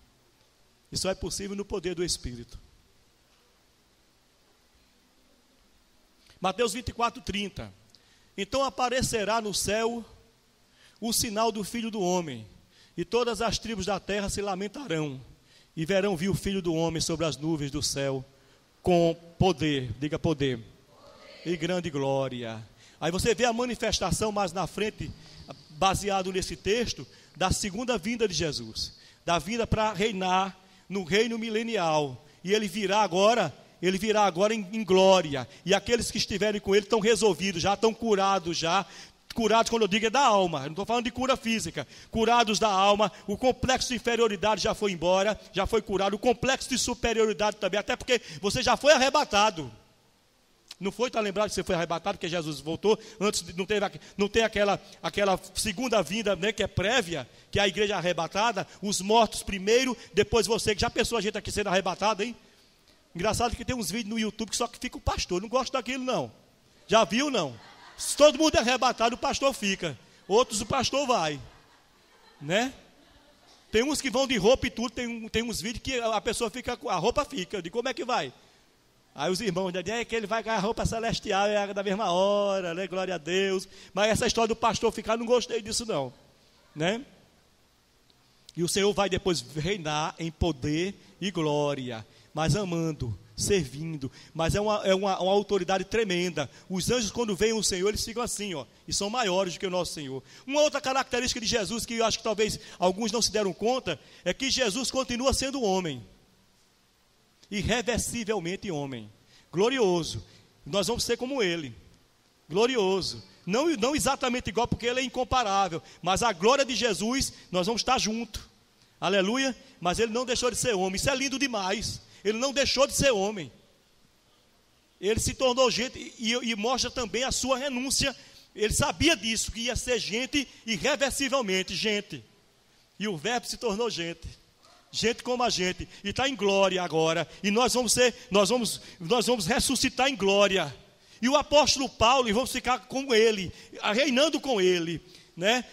Isso é possível no poder do Espírito. Mateus 24:30. Então aparecerá no céu o sinal do Filho do Homem, e todas as tribos da terra se lamentarão, e verão vir o Filho do Homem sobre as nuvens do céu, com poder, diga poder, e grande glória. Aí você vê a manifestação mais na frente, baseado nesse texto, da segunda vinda de Jesus, da vinda para reinar no reino milenial, e ele virá agora em glória, e aqueles que estiverem com ele estão resolvidos, já estão curados, curados quando eu digo é da alma, eu não estou falando de cura física, curados da alma, o complexo de inferioridade já foi embora, já foi curado, o complexo de superioridade também, até porque você já foi arrebatado, não foi, está lembrado que você foi arrebatado, porque Jesus voltou, antes não tem aquela segunda vinda, né, que é prévia, que é a igreja arrebatada, os mortos primeiro, depois você, que já pensou a gente aqui sendo arrebatado, hein? Engraçado que tem uns vídeos no YouTube que só que fica o pastor. Não gosto daquilo, não. Já viu, não? Se todo mundo é arrebatado, o pastor fica. Outros, o pastor vai. Né? Tem uns que vão de roupa e tudo. Tem uns vídeos que a pessoa fica, a roupa fica. Eu digo, como é que vai? Aí os irmãos dizem que ele vai com a roupa celestial, é da mesma hora, né? Glória a Deus. Mas essa história do pastor ficar, não gostei disso não. Né? E o Senhor vai depois reinar em poder e glória, mas amando, servindo, mas é uma autoridade tremenda. Os anjos, quando veem o Senhor, eles ficam assim, ó, e são maiores do que o nosso Senhor. Uma outra característica de Jesus, que eu acho que talvez alguns não se deram conta, é que Jesus continua sendo homem, irreversivelmente homem, glorioso. Nós vamos ser como ele, glorioso, não exatamente igual, porque ele é incomparável, mas a glória de Jesus, nós vamos estar juntos, aleluia. Mas ele não deixou de ser homem, isso é lindo demais. Ele não deixou de ser homem, ele se tornou gente, e mostra também a sua renúncia. Ele sabia disso, que ia ser gente irreversivelmente, gente, e o verbo se tornou gente como a gente, e está em glória agora, e nós vamos ressuscitar em glória, e o apóstolo Paulo, e vamos ficar com ele, reinando com ele, né?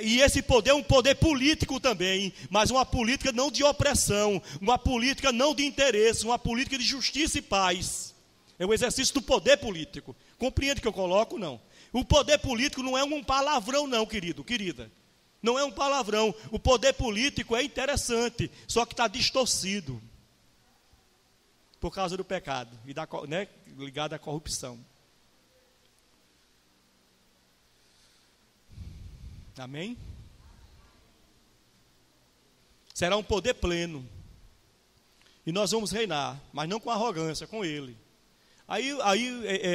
E esse poder é um poder político também, mas uma política não de opressão, uma política não de interesse, uma política de justiça e paz. É o exercício do poder político. Compreende o que eu coloco? Não. O poder político não é um palavrão não, querido, querida. Não é um palavrão. O poder político é interessante, só que está distorcido por causa do pecado, e né, ligado à corrupção. Amém? Será um poder pleno. E nós vamos reinar, mas não com arrogância, com ele. Aí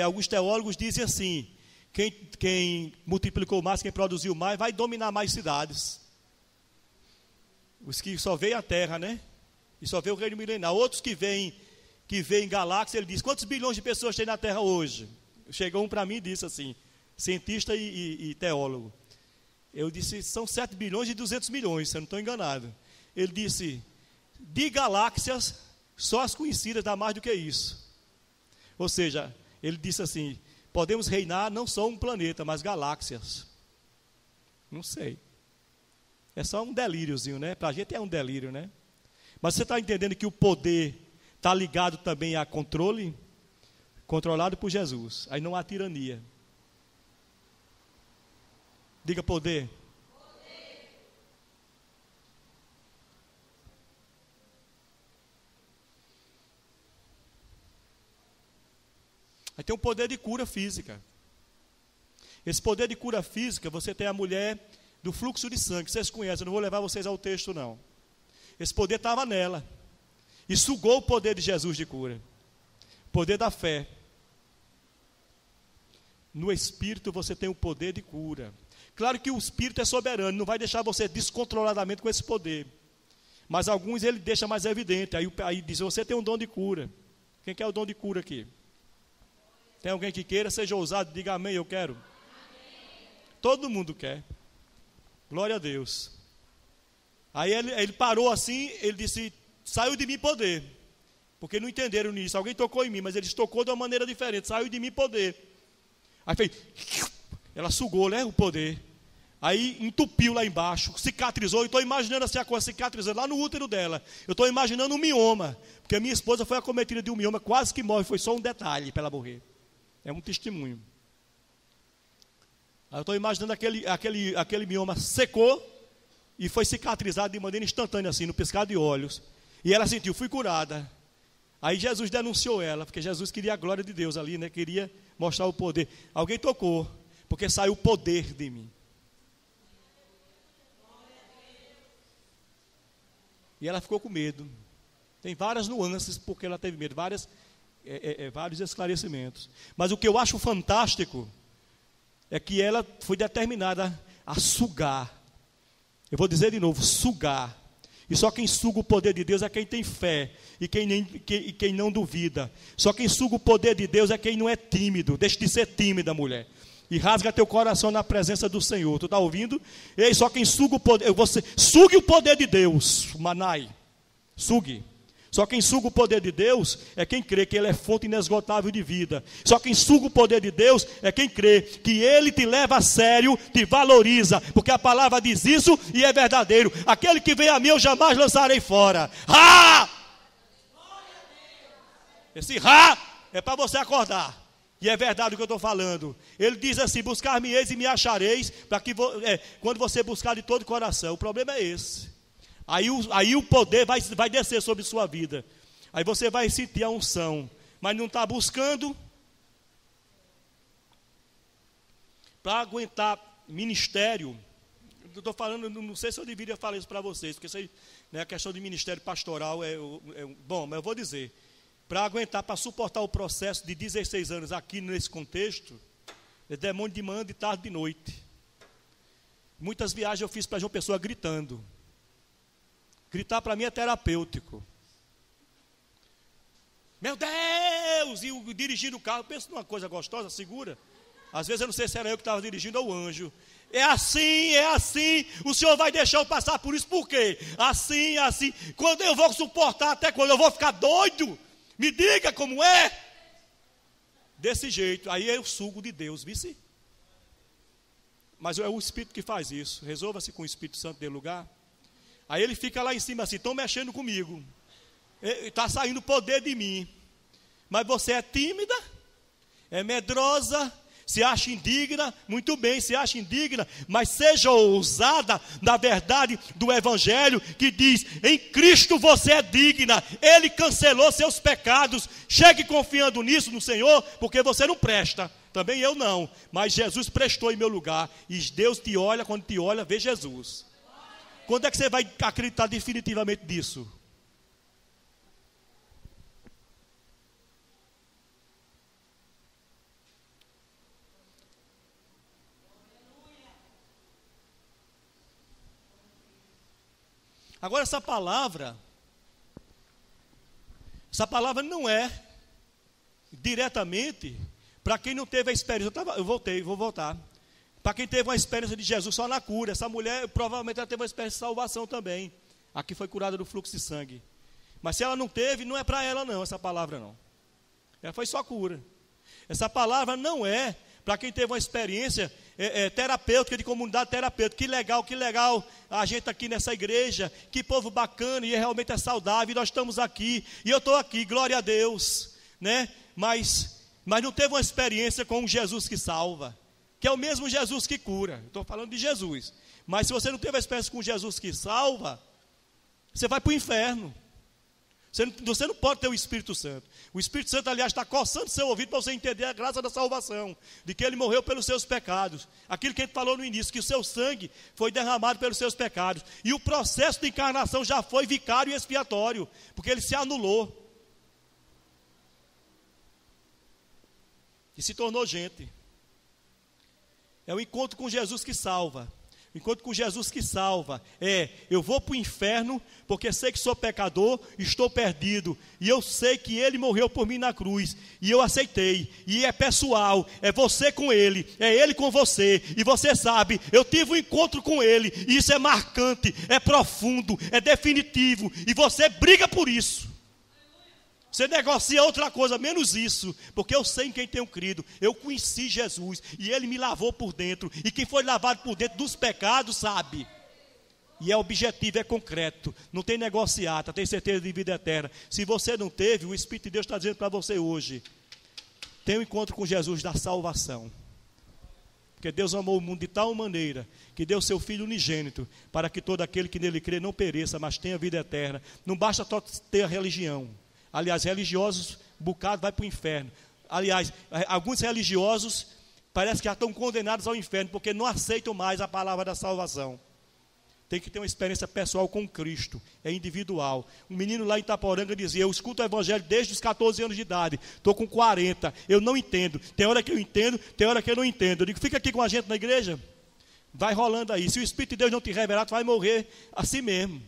alguns teólogos dizem assim: quem multiplicou mais, quem produziu mais, vai dominar mais cidades. Os que só veem a terra, né? E só vê o reino milenar. Outros que veem galáxia, ele diz: quantos bilhões de pessoas tem na terra hoje? Chegou um para mim e disse assim, cientista e teólogo. Eu disse, são 7 bilhões e 200 milhões, se eu não estou enganado. Ele disse, de galáxias, só as conhecidas dá mais do que isso. Ou seja, ele disse assim, podemos reinar não só um planeta, mas galáxias. Não sei. É só um delíriozinho, né? Para a gente é um delírio, né? Mas você está entendendo que o poder está ligado também a controle? Controlado por Jesus. Aí não há tirania. Diga poder. Aí tem um poder de cura física. Esse poder de cura física, você tem a mulher do fluxo de sangue, vocês conhecem, eu não vou levar vocês ao texto não. Esse poder estava nela, e sugou o poder de Jesus de cura. O poder da fé. No Espírito você tem o poder de cura. Claro que o Espírito é soberano, não vai deixar você descontroladamente com esse poder. Mas alguns ele deixa mais evidente. Aí diz, você tem um dom de cura. Quem quer o dom de cura aqui? Tem alguém que queira? Seja ousado, diga amém, eu quero. Amém. Todo mundo quer. Glória a Deus. Aí ele parou assim, ele disse, saiu de mim poder. Porque não entenderam nisso. Alguém tocou em mim, mas ele tocou de uma maneira diferente. Saiu de mim poder. Aí fez... Ela sugou, né, o poder. Aí entupiu lá embaixo, cicatrizou. Eu estou imaginando assim a coisa cicatrizando lá no útero dela. Eu estou imaginando um mioma. Porque a minha esposa foi acometida de um mioma, quase que morre. Foi só um detalhe para ela morrer. É um testemunho. Aí eu estou imaginando aquele mioma secou e foi cicatrizado de maneira instantânea, assim, no piscar de olhos. E ela sentiu, fui curada. Aí Jesus denunciou ela, porque Jesus queria a glória de Deus ali, né? Queria mostrar o poder. Alguém tocou. Porque saiu o poder de mim. E ela ficou com medo. Tem várias nuances porque ela teve medo, vários esclarecimentos. Mas o que eu acho fantástico é que ela foi determinada a sugar. Eu vou dizer de novo, sugar. E só quem suga o poder de Deus é quem tem fé e quem não duvida. Só quem suga o poder de Deus é quem não é tímido. Deixe de ser tímida, mulher. E rasga teu coração na presença do Senhor. Tu está ouvindo? Ei, só quem suga o poder. Você sugue o poder de Deus, Manai. Sugue. Só quem suga o poder de Deus é quem crê que Ele é fonte inesgotável de vida. Só quem suga o poder de Deus é quem crê que Ele te leva a sério, te valoriza, porque a palavra diz isso e é verdadeiro. Aquele que vem a mim eu jamais lançarei fora. Ha! Esse ha é para você acordar. E é verdade o que eu estou falando. Ele diz assim: buscar-me-eis e me achareis, para que quando você buscar de todo o coração. O problema é esse. Aí o poder vai descer sobre sua vida. Aí você vai sentir a unção, mas não está buscando. Para aguentar ministério, eu estou falando, não sei se eu deveria falar isso para vocês, porque isso aí, né, a questão de ministério pastoral bom, mas eu vou dizer. Para aguentar, para suportar o processo de 16 anos aqui nesse contexto, é demônio de manhã, de tarde, de noite. Muitas viagens eu fiz para João Pessoa gritando. Gritar para mim é terapêutico. Meu Deus! E dirigindo o carro, pensa numa coisa gostosa, segura. Às vezes eu não sei se era eu que estava dirigindo ou o anjo. É assim. O Senhor vai deixar eu passar por isso, por quê? Assim. Quando eu vou suportar, até quando eu vou ficar doido? Me diga como é. Desse jeito, aí é o sugo de Deus, vice? Mas é o Espírito que faz isso. Resolva-se com o Espírito Santo de lugar. Aí ele fica lá em cima assim: estão mexendo comigo, está saindo poder de mim, mas você é tímida, é medrosa, se acha indigna. Muito bem, se acha indigna, mas seja ousada na verdade do Evangelho, que diz: em Cristo você é digna, Ele cancelou seus pecados. Chegue confiando nisso no Senhor, porque você não presta, também eu não, mas Jesus prestou em meu lugar. E Deus te olha, quando te olha, vê Jesus. Quando é que você vai acreditar definitivamente disso? Agora essa palavra não é diretamente para quem não teve a experiência. Vou voltar. Para quem teve uma experiência de Jesus só na cura. Essa mulher, provavelmente, ela teve uma experiência de salvação também. Aqui foi curada do fluxo de sangue. Mas se ela não teve, não é para ela não, essa palavra não. Ela foi só cura. Essa palavra não é para quem teve uma experiência terapêutica, de comunidade terapêutica. Que legal a gente aqui nessa igreja. Que povo bacana, e realmente é saudável. E nós estamos aqui, e eu estou aqui, glória a Deus, né? Mas não teve uma experiência com um Jesus que salva, que é o mesmo Jesus que cura. Estou falando de Jesus. Mas se você não teve a experiência com Jesus que salva, você vai para o inferno. Você não pode ter o Espírito Santo. O Espírito Santo, aliás, está coçando seu ouvido para você entender a graça da salvação, de que Ele morreu pelos seus pecados. Aquilo que a gente falou no início, que o seu sangue foi derramado pelos seus pecados. E o processo de encarnação já foi vicário e expiatório, porque Ele se anulou. E se tornou gente. É o encontro com Jesus que salva. O encontro com Jesus que salva eu vou para o inferno porque sei que sou pecador, estou perdido, e eu sei que Ele morreu por mim na cruz, e eu aceitei, e é pessoal, é você com Ele, é Ele com você, e você sabe, eu tive um encontro com Ele, e isso é marcante, é profundo, é definitivo, e você briga por isso. Você negocia outra coisa, menos isso, porque eu sei em quem tenho crido. Eu conheci Jesus e Ele me lavou por dentro. E quem foi lavado por dentro dos pecados sabe. E é objetivo, é concreto. Não tem negociata, tem certeza de vida eterna. Se você não teve, o Espírito de Deus está dizendo para você hoje: tenha um encontro com Jesus da salvação. Porque Deus amou o mundo de tal maneira que deu seu Filho unigênito, para que todo aquele que nele crê não pereça, mas tenha vida eterna. Não basta só ter a religião. Aliás, religiosos, bocado vai para o inferno. Aliás, alguns religiosos parece que já estão condenados ao inferno, porque não aceitam mais a palavra da salvação. Tem que ter uma experiência pessoal com Cristo, é individual. Um menino lá em Itaporanga dizia: eu escuto o Evangelho desde os 14 anos de idade, estou com 40, eu não entendo. Tem hora que eu entendo, tem hora que eu não entendo. Eu digo: fica aqui com a gente na igreja. Vai rolando aí. Se o Espírito de Deus não te revelar, tu vai morrer assim mesmo.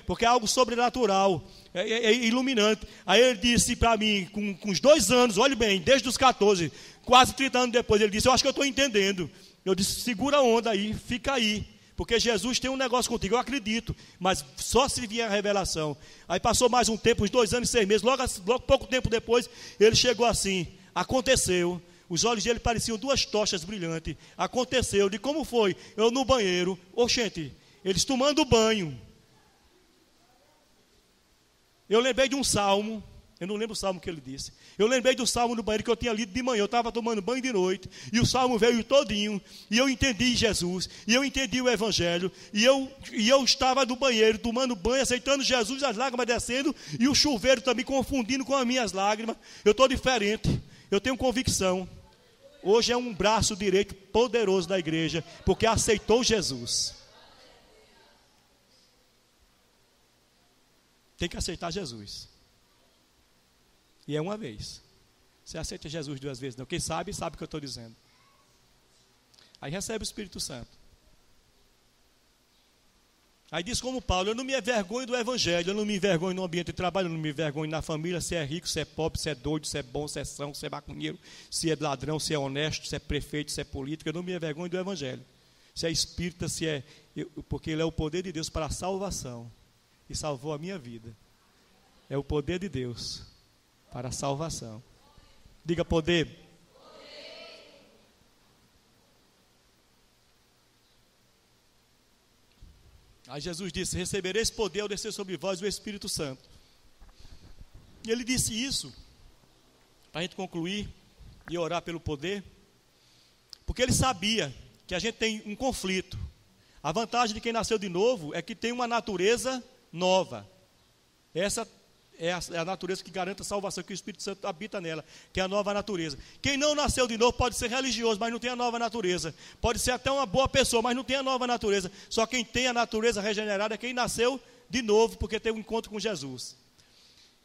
Porque é algo sobrenatural, é iluminante. Aí ele disse para mim, com uns 2 anos, olhe bem, desde os 14, quase 30 anos depois, ele disse: eu acho que eu estou entendendo. Eu disse: segura a onda aí, fica aí, porque Jesus tem um negócio contigo, eu acredito, mas só se vier a revelação. Aí passou mais um tempo, uns 2 anos e 6 meses, logo pouco tempo depois, ele chegou assim, aconteceu, os olhos dele pareciam 2 tochas brilhantes, aconteceu, de como foi? Eu no banheiro, oxente, eles tomando banho, eu lembrei de um salmo, eu não lembro o salmo que ele disse. Eu lembrei do salmo no banheiro que eu tinha lido de manhã. Eu estava tomando banho de noite. E o salmo veio todinho. E eu entendi Jesus. E eu entendi o evangelho. E eu estava no banheiro tomando banho, aceitando Jesus, as lágrimas descendo. E o chuveiro também confundindo com as minhas lágrimas. Eu estou diferente. Eu tenho convicção. Hoje é um braço direito poderoso da igreja. Porque aceitou Jesus. Tem que aceitar Jesus. E é uma vez. Você aceita Jesus 2 vezes, não. Quem sabe, sabe o que eu estou dizendo. Aí recebe o Espírito Santo. Aí diz como Paulo, eu não me envergonho do evangelho, eu não me envergonho no ambiente de trabalho, eu não me envergonho na família, se é rico, se é pobre, se é doido, se é bom, se é são, se é maconheiro, se é ladrão, se é honesto, se é prefeito, se é político, eu não me envergonho do evangelho. Se é espírita, porque ele é o poder de Deus para a salvação. E salvou a minha vida. É o poder de Deus para a salvação. Diga poder. Aí Jesus disse, recebereis poder ao descer sobre vós o Espírito Santo. E ele disse isso, para a gente concluir e orar pelo poder, porque ele sabia que a gente tem um conflito. A vantagem de quem nasceu de novo é que tem uma natureza nova. Essa é a natureza que garante a salvação, que o Espírito Santo habita nela, que é a nova natureza. Quem não nasceu de novo pode ser religioso, mas não tem a nova natureza. Pode ser até uma boa pessoa, mas não tem a nova natureza. Só quem tem a natureza regenerada é quem nasceu de novo, porque teve um encontro com Jesus.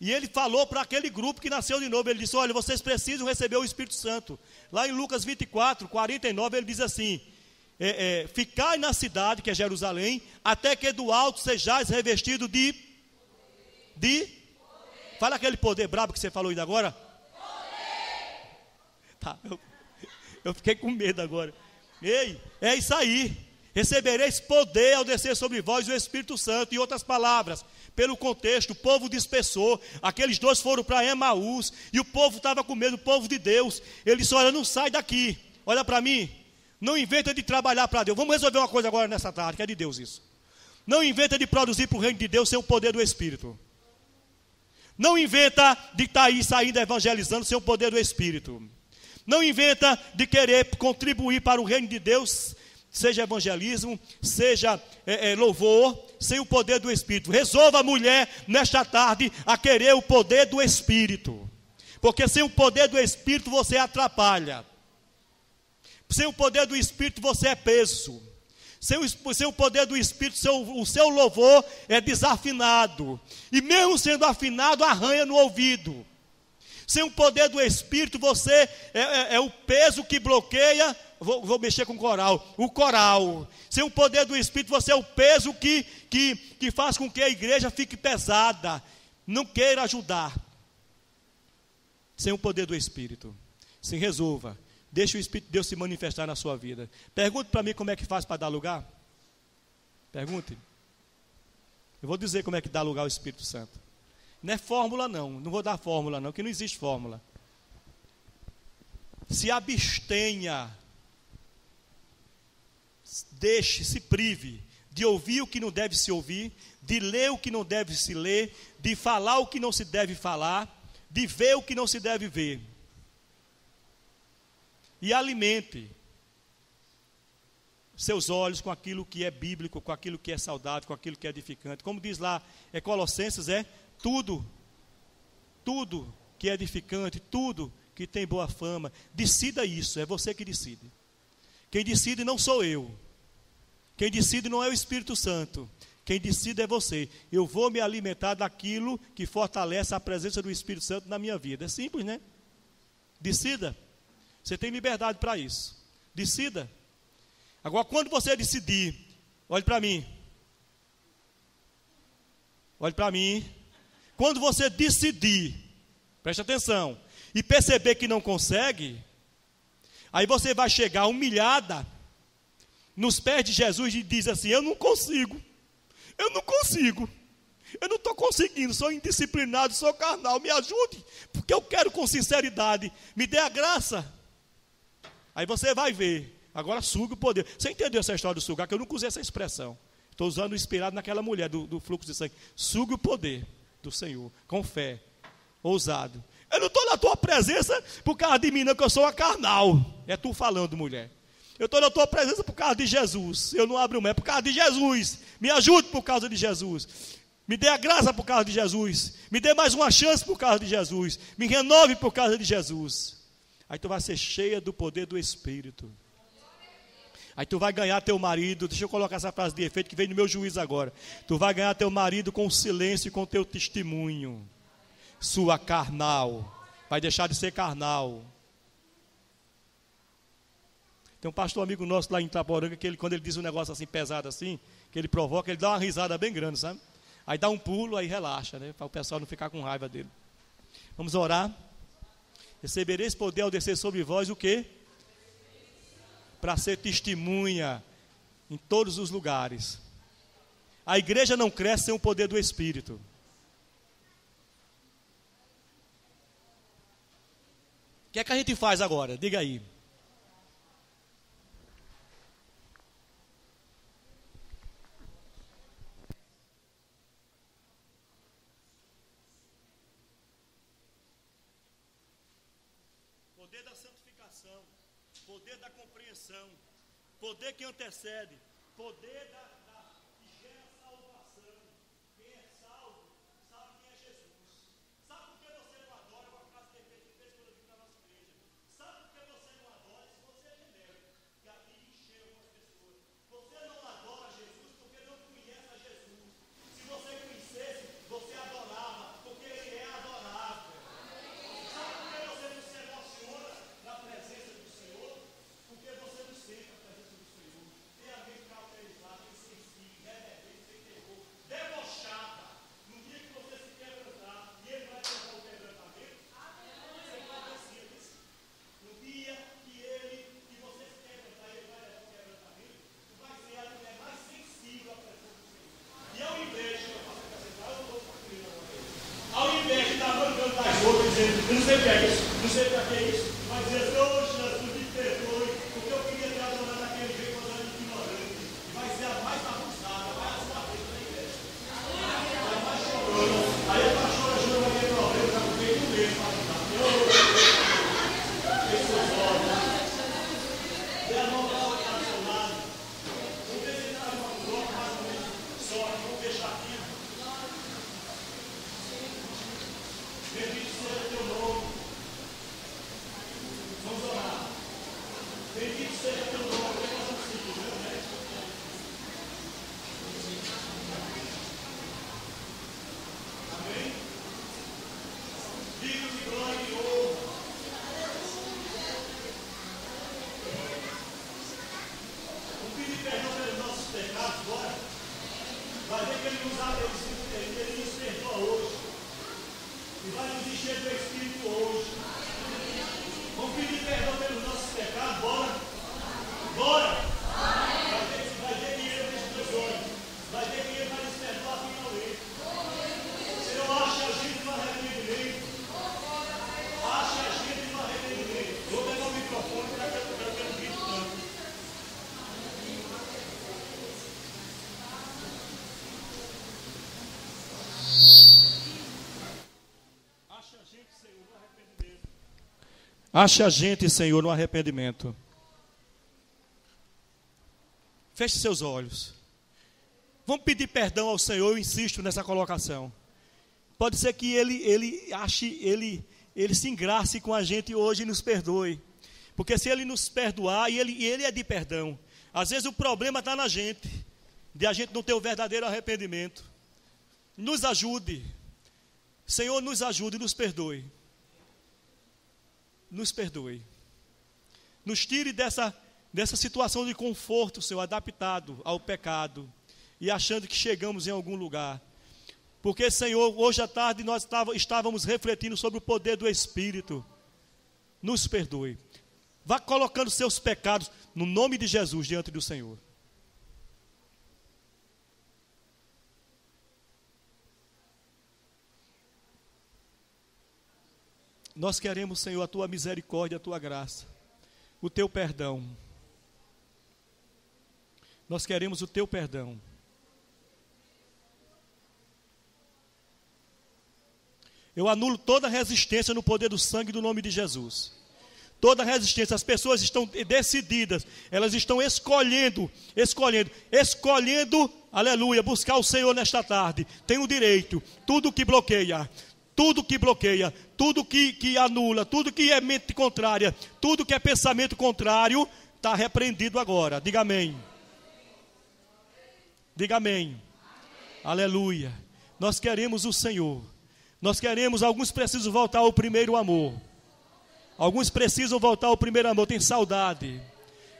E ele falou para aquele grupo que nasceu de novo, ele disse, olha, vocês precisam receber o Espírito Santo. Lá em Lucas 24, 49, ele diz assim, ficai na cidade, que é Jerusalém, até que do alto sejais revestido de fala aquele poder brabo que você falou ainda agora. Poder! Tá, eu fiquei com medo agora. Ei, é isso aí. Recebereis poder ao descer sobre vós o Espírito Santo. Em outras palavras, pelo contexto, o povo dispersou. Aqueles 2 foram para Emaús. E o povo estava com medo, o povo de Deus. Ele disse, olha, não sai daqui. Olha para mim. Não inventa de trabalhar para Deus. Vamos resolver uma coisa agora nessa tarde, que é de Deus isso. Não inventa de produzir para o reino de Deus sem o poder do Espírito. Não inventa de estar aí saindo evangelizando sem o poder do Espírito. Não inventa de querer contribuir para o reino de Deus, seja evangelismo, seja louvor, sem o poder do Espírito. Resolva, mulher, nesta tarde, a querer o poder do Espírito. Porque sem o poder do Espírito você atrapalha. Sem o poder do Espírito você é peso. Sem o poder do Espírito, o seu louvor é desafinado. E mesmo sendo afinado, arranha no ouvido. Sem o poder do Espírito, você é o peso que bloqueia. Vou mexer com o coral. Sem o poder do Espírito, você é o peso que faz com que a igreja fique pesada. Não queira ajudar. Sem o poder do Espírito. Se resolva. Deixe o Espírito de Deus se manifestar na sua vida. Pergunte para mim como é que faz para dar lugar. Pergunte. Eu vou dizer como é que dá lugar ao Espírito Santo. Não é fórmula não. Não vou dar fórmula não, que não existe fórmula. Se abstenha. Deixe, se prive de ouvir o que não deve se ouvir, de ler o que não deve se ler, de falar o que não se deve falar, de ver o que não se deve ver. E alimente seus olhos com aquilo que é bíblico, com aquilo que é saudável, com aquilo que é edificante. Como diz lá, Colossenses, tudo que é edificante, tudo que tem boa fama. Decida isso, é você que decide. Quem decide não sou eu. Quem decide não é o Espírito Santo. Quem decide é você. Eu vou me alimentar daquilo que fortalece a presença do Espírito Santo na minha vida. É simples, né? Decida. Você tem liberdade para isso. Decida. Agora, quando você decidir, olhe para mim. Olhe para mim. Quando você decidir, preste atenção, e perceber que não consegue, aí você vai chegar humilhada nos pés de Jesus e diz assim: eu não consigo, eu não estou conseguindo, sou indisciplinado, sou carnal, me ajude, porque eu quero com sinceridade, me dê a graça. Aí você vai ver, agora suga o poder. Você entendeu essa história do sugar? Que eu nunca usei essa expressão. Estou usando inspirado naquela mulher do fluxo de sangue. Suga o poder do Senhor, com fé, ousado. Eu não estou na tua presença por causa de mim, não, que eu sou uma carnal. É tu falando, mulher. Eu estou na tua presença por causa de Jesus. Eu não abro mão, é por causa de Jesus. Me ajude por causa de Jesus. Me dê a graça por causa de Jesus. Me dê mais uma chance por causa de Jesus. Me renove por causa de Jesus. Aí tu vai ser cheia do poder do Espírito. Aí tu vai ganhar teu marido. Deixa eu colocar essa frase de efeito que vem no meu juízo agora. Tu vai ganhar teu marido com silêncio e com teu testemunho. Sua carnal. Vai deixar de ser carnal. Tem um pastor amigo nosso lá em Itaporanga que quando ele diz um negócio assim pesado assim, que ele provoca, ele dá uma risada bem grande, sabe? Aí dá um pulo, aí relaxa, né? Para o pessoal não ficar com raiva dele. Vamos orar. Recebereis poder ao descer sobre vós o quê? Para ser testemunha em todos os lugares. A igreja não cresce sem o poder do Espírito. O que é que a gente faz agora? Diga aí. Poder da santificação, poder da compreensão, poder que antecede, poder que gera salvação. Quem é salvo, sabe quem é Jesus. Sabe por que você não adora uma frase de efeito que fez quando eu vim para a nossa igreja? Sabe por que você não adora se você é genérico? Que ali encheu algumas pessoas. Você não adora Jesus porque não conhece a Jesus. Se você conhecesse, você adorava, porque Ele é adorável. Sabe por que você não se emociona na presença do Senhor? Porque você não sente a presença do Senhor. Tem a mente cauterizada, insensível, reverente, sem terror, debochada. No dia que você se quebrantar, e Ele vai levar o quebrantamento, você padecia disso. No dia que você se quebrantar, Ele vai levar o quebrantamento, tu vai ser a mulher mais sensível à presença do Senhor. E ao invés de eu fazer apresentar, eu vou construir uma vez. Ao invés de estar mancando das outras, dizendo, eu não sei o que é isso, não sei para que é isso, vai dizer, oh Jesus, me perdoe, porque eu queria ter adorado daquele jeito quando eu era ignorante. E vai ser a mais abusada, vai ser a vez da igreja. Vai mais chorando. Aí a pastora Júlia vai ter problema, já porque ele mesmo vai ajudar. Feche seus olhos. Dê a mão para o seu lado. Vamos ver se ele está numa bloco mais ou menos só. Vamos fechar aqui. Bendito seja teu nome. Vamos orar. Bendito seja teu nome. Que nós vamos seguir, né? Amém? Digno de glória e honra. Vamos pedir perdão pelos nossos pecados agora. Vai ver que Ele nos perdoa hoje. E vai nos encher do Espírito hoje. Vamos pedir perdão pelos nossos pecados, bora? Bora! Vai ver que Ele nos perdoa. Vai ver que Ele vai nos perdoar finalmente. Senhor, acha a gente no arrependimento. Acha a gente no arrependimento. Vou pegar o microfone para que eu não grite tanto. Acha a gente, Senhor, no arrependimento. Acha a gente, Senhor, no arrependimento. Feche seus olhos. Vamos pedir perdão ao Senhor, eu insisto nessa colocação. Pode ser que ele se engrace com a gente hoje e nos perdoe. Porque se Ele nos perdoar, e ele é de perdão. Às vezes o problema está na gente, de a gente não ter o verdadeiro arrependimento. Nos ajude. Senhor, nos ajude e nos perdoe. Nos perdoe. Nos tire dessa situação de conforto, Senhor, adaptado ao pecado e achando que chegamos em algum lugar. Porque, Senhor, hoje à tarde nós estávamos refletindo sobre o poder do Espírito. Nos perdoe. Vá colocando seus pecados no nome de Jesus diante do Senhor. Nós queremos, Senhor, a tua misericórdia, a tua graça, o teu perdão. Nós queremos o teu perdão. Eu anulo toda resistência no poder do sangue do nome de Jesus. Toda resistência, as pessoas estão decididas, elas estão escolhendo, aleluia, buscar o Senhor nesta tarde. Tem o direito, tudo que bloqueia, tudo que anula, tudo que é mente contrária, tudo que é pensamento contrário, está repreendido agora. Diga amém. Diga amém. Aleluia. Nós queremos o Senhor. Nós queremos, alguns precisam voltar ao primeiro amor. Alguns precisam voltar ao primeiro amor, tem saudade.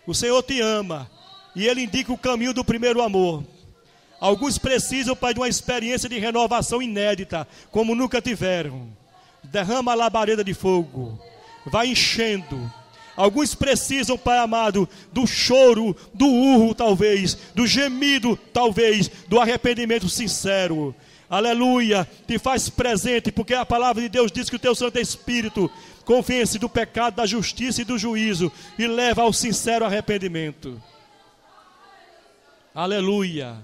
O Senhor te ama e Ele indica o caminho do primeiro amor. Alguns precisam, Pai, de uma experiência de renovação inédita, como nunca tiveram. Derrama a labareda de fogo, vai enchendo. Alguns precisam, Pai amado, do choro, do urro talvez, do gemido talvez, do arrependimento sincero. Aleluia, te faz presente, porque a palavra de Deus diz que o teu Santo Espírito convence do pecado, da justiça e do juízo e leva ao sincero arrependimento. Aleluia.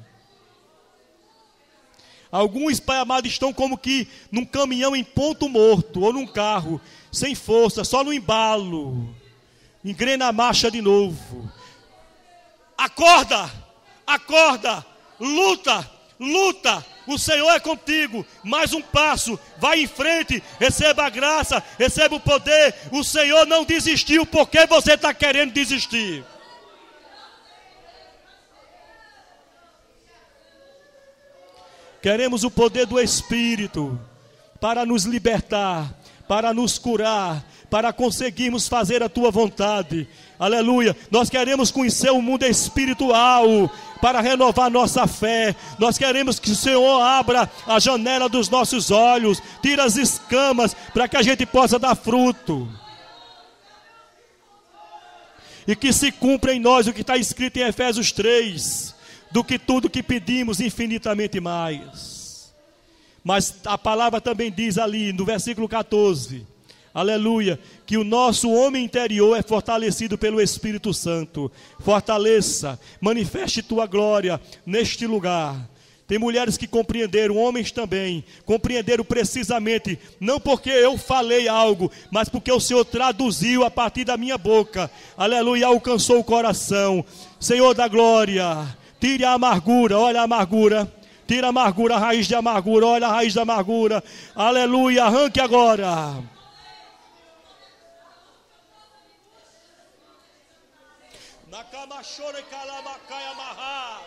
Alguns, Pai amado, estão como que num caminhão em ponto morto, ou num carro, sem força, só no embalo. Engrena a marcha de novo. Acorda, acorda, luta, luta. O Senhor é contigo, mais um passo, vai em frente, receba a graça, receba o poder. O Senhor não desistiu, porque você está querendo desistir. Queremos o poder do Espírito para nos libertar, para nos curar, para conseguirmos fazer a tua vontade. Aleluia. Nós queremos conhecer o mundo espiritual para renovar nossa fé. Nós queremos que o Senhor abra a janela dos nossos olhos, tire as escamas para que a gente possa dar fruto. E que se cumpra em nós o que está escrito em Efésios 3, do que tudo que pedimos infinitamente mais. Mas a palavra também diz ali no versículo 14, aleluia, que o nosso homem interior é fortalecido pelo Espírito Santo. Fortaleça, manifeste tua glória neste lugar. Tem mulheres que compreenderam, homens também, compreenderam precisamente, não porque eu falei algo, mas porque o Senhor traduziu a partir da minha boca, aleluia, alcançou o coração. Senhor da glória, tire a amargura, olha a amargura, tira a amargura, a raiz de amargura, olha a raiz da amargura, aleluia, arranque agora. Nakamashore kalamakai amarrar.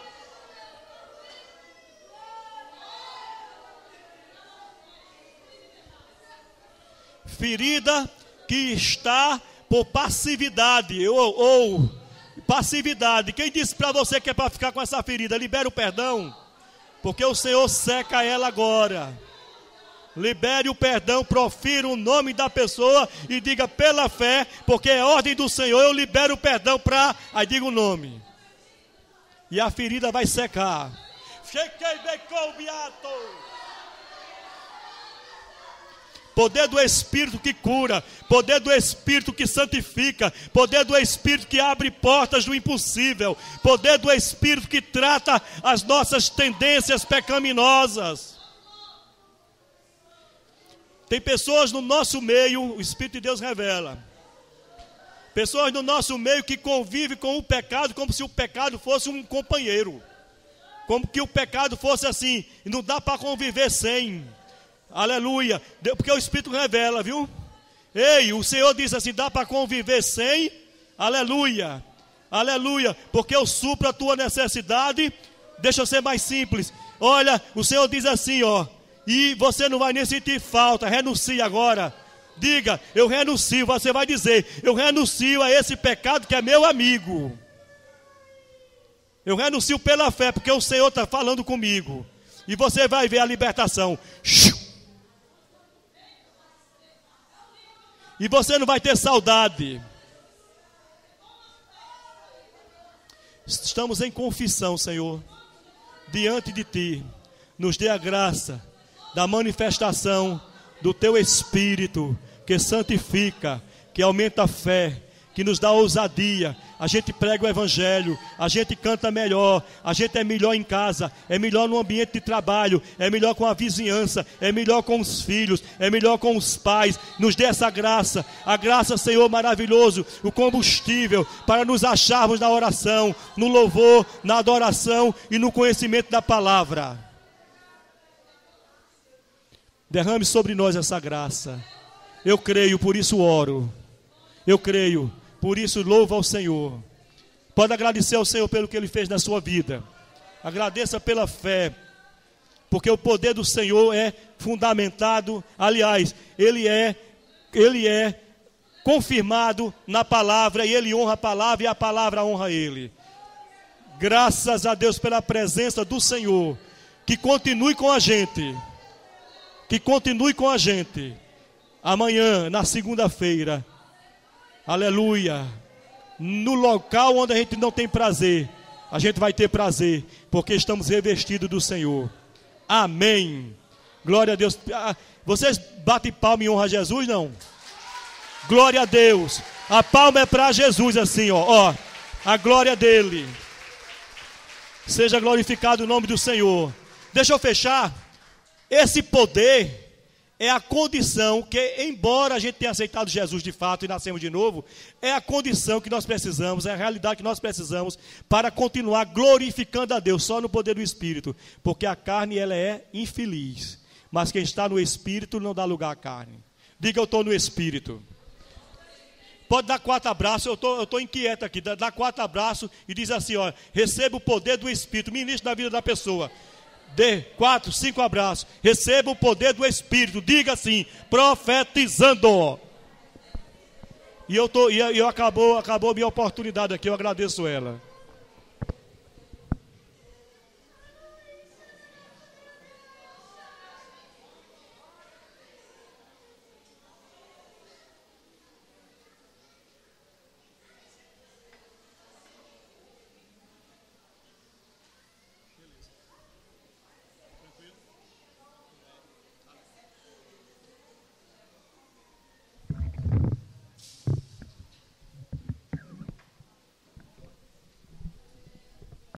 Ferida que está por passividade ou passividade. Quem disse para você que é para ficar com essa ferida? Libere o perdão, porque o Senhor seca ela agora. Libere o perdão, profira o nome da pessoa e diga pela fé, porque é ordem do Senhor, eu libero o perdão para... Aí diga o nome. E a ferida vai secar. Poder do Espírito que cura, poder do Espírito que santifica, poder do Espírito que abre portas do impossível, poder do Espírito que trata as nossas tendências pecaminosas. Tem pessoas no nosso meio, o Espírito de Deus revela, pessoas no nosso meio que convivem com o pecado como se o pecado fosse um companheiro, como que o pecado fosse assim, e não dá para conviver sem. Aleluia, porque o Espírito revela, viu? Ei, o Senhor diz assim, dá para conviver sem? Aleluia, aleluia, porque eu supro a tua necessidade. Deixa eu ser mais simples, olha, o Senhor diz assim, ó, e você não vai nem sentir falta, renuncie agora. Diga, eu renuncio, você vai dizer, eu renuncio a esse pecado que é meu amigo. Eu renuncio pela fé, porque o Senhor está falando comigo. E você vai ver a libertação. E você não vai ter saudade. estamos em confissão, Senhor, diante de Ti. Nos dê a graça da manifestação do Teu Espírito, que santifica, que aumenta a fé, que nos dá ousadia. A gente prega o Evangelho, a gente canta melhor, a gente é melhor em casa, é melhor no ambiente de trabalho, é melhor com a vizinhança, é melhor com os filhos, é melhor com os pais. Nos dê essa graça, a graça, Senhor, maravilhoso, o combustível para nos acharmos na oração, no louvor, na adoração e no conhecimento da palavra. Derrame sobre nós essa graça. Eu creio, por isso oro. Eu creio, por isso louvo ao Senhor. Pode agradecer ao Senhor pelo que Ele fez na sua vida. Agradeça pela fé, porque o poder do Senhor é fundamentado. Aliás, Ele é confirmado na palavra, e Ele honra a palavra e a palavra honra Ele. Graças a Deus pela presença do Senhor. Que continue com a gente. Que continue com a gente. Amanhã, na segunda-feira. Aleluia. No local onde a gente não tem prazer, a gente vai ter prazer, porque estamos revestidos do Senhor. Amém. Glória a Deus. Vocês batem palma em honra a Jesus, não? Glória a Deus. A palma é para Jesus assim, ó. A glória dele. Seja glorificado o nome do Senhor. Deixa eu fechar. Esse poder é a condição que, embora a gente tenha aceitado Jesus de fato e nascemos de novo, é a condição que nós precisamos, é a realidade que nós precisamos para continuar glorificando a Deus, só no poder do Espírito. Porque a carne, ela é infeliz, mas quem está no Espírito não dá lugar à carne. Diga, eu estou no Espírito. Pode dar 4 abraços, eu estou inquieto aqui, dá 4 abraços e diz assim, ó, receba o poder do Espírito, ministro da vida da pessoa. Dê 4, 5 abraços. Receba o poder do Espírito. Diga assim, profetizando. E acabou minha oportunidade aqui, eu agradeço ela.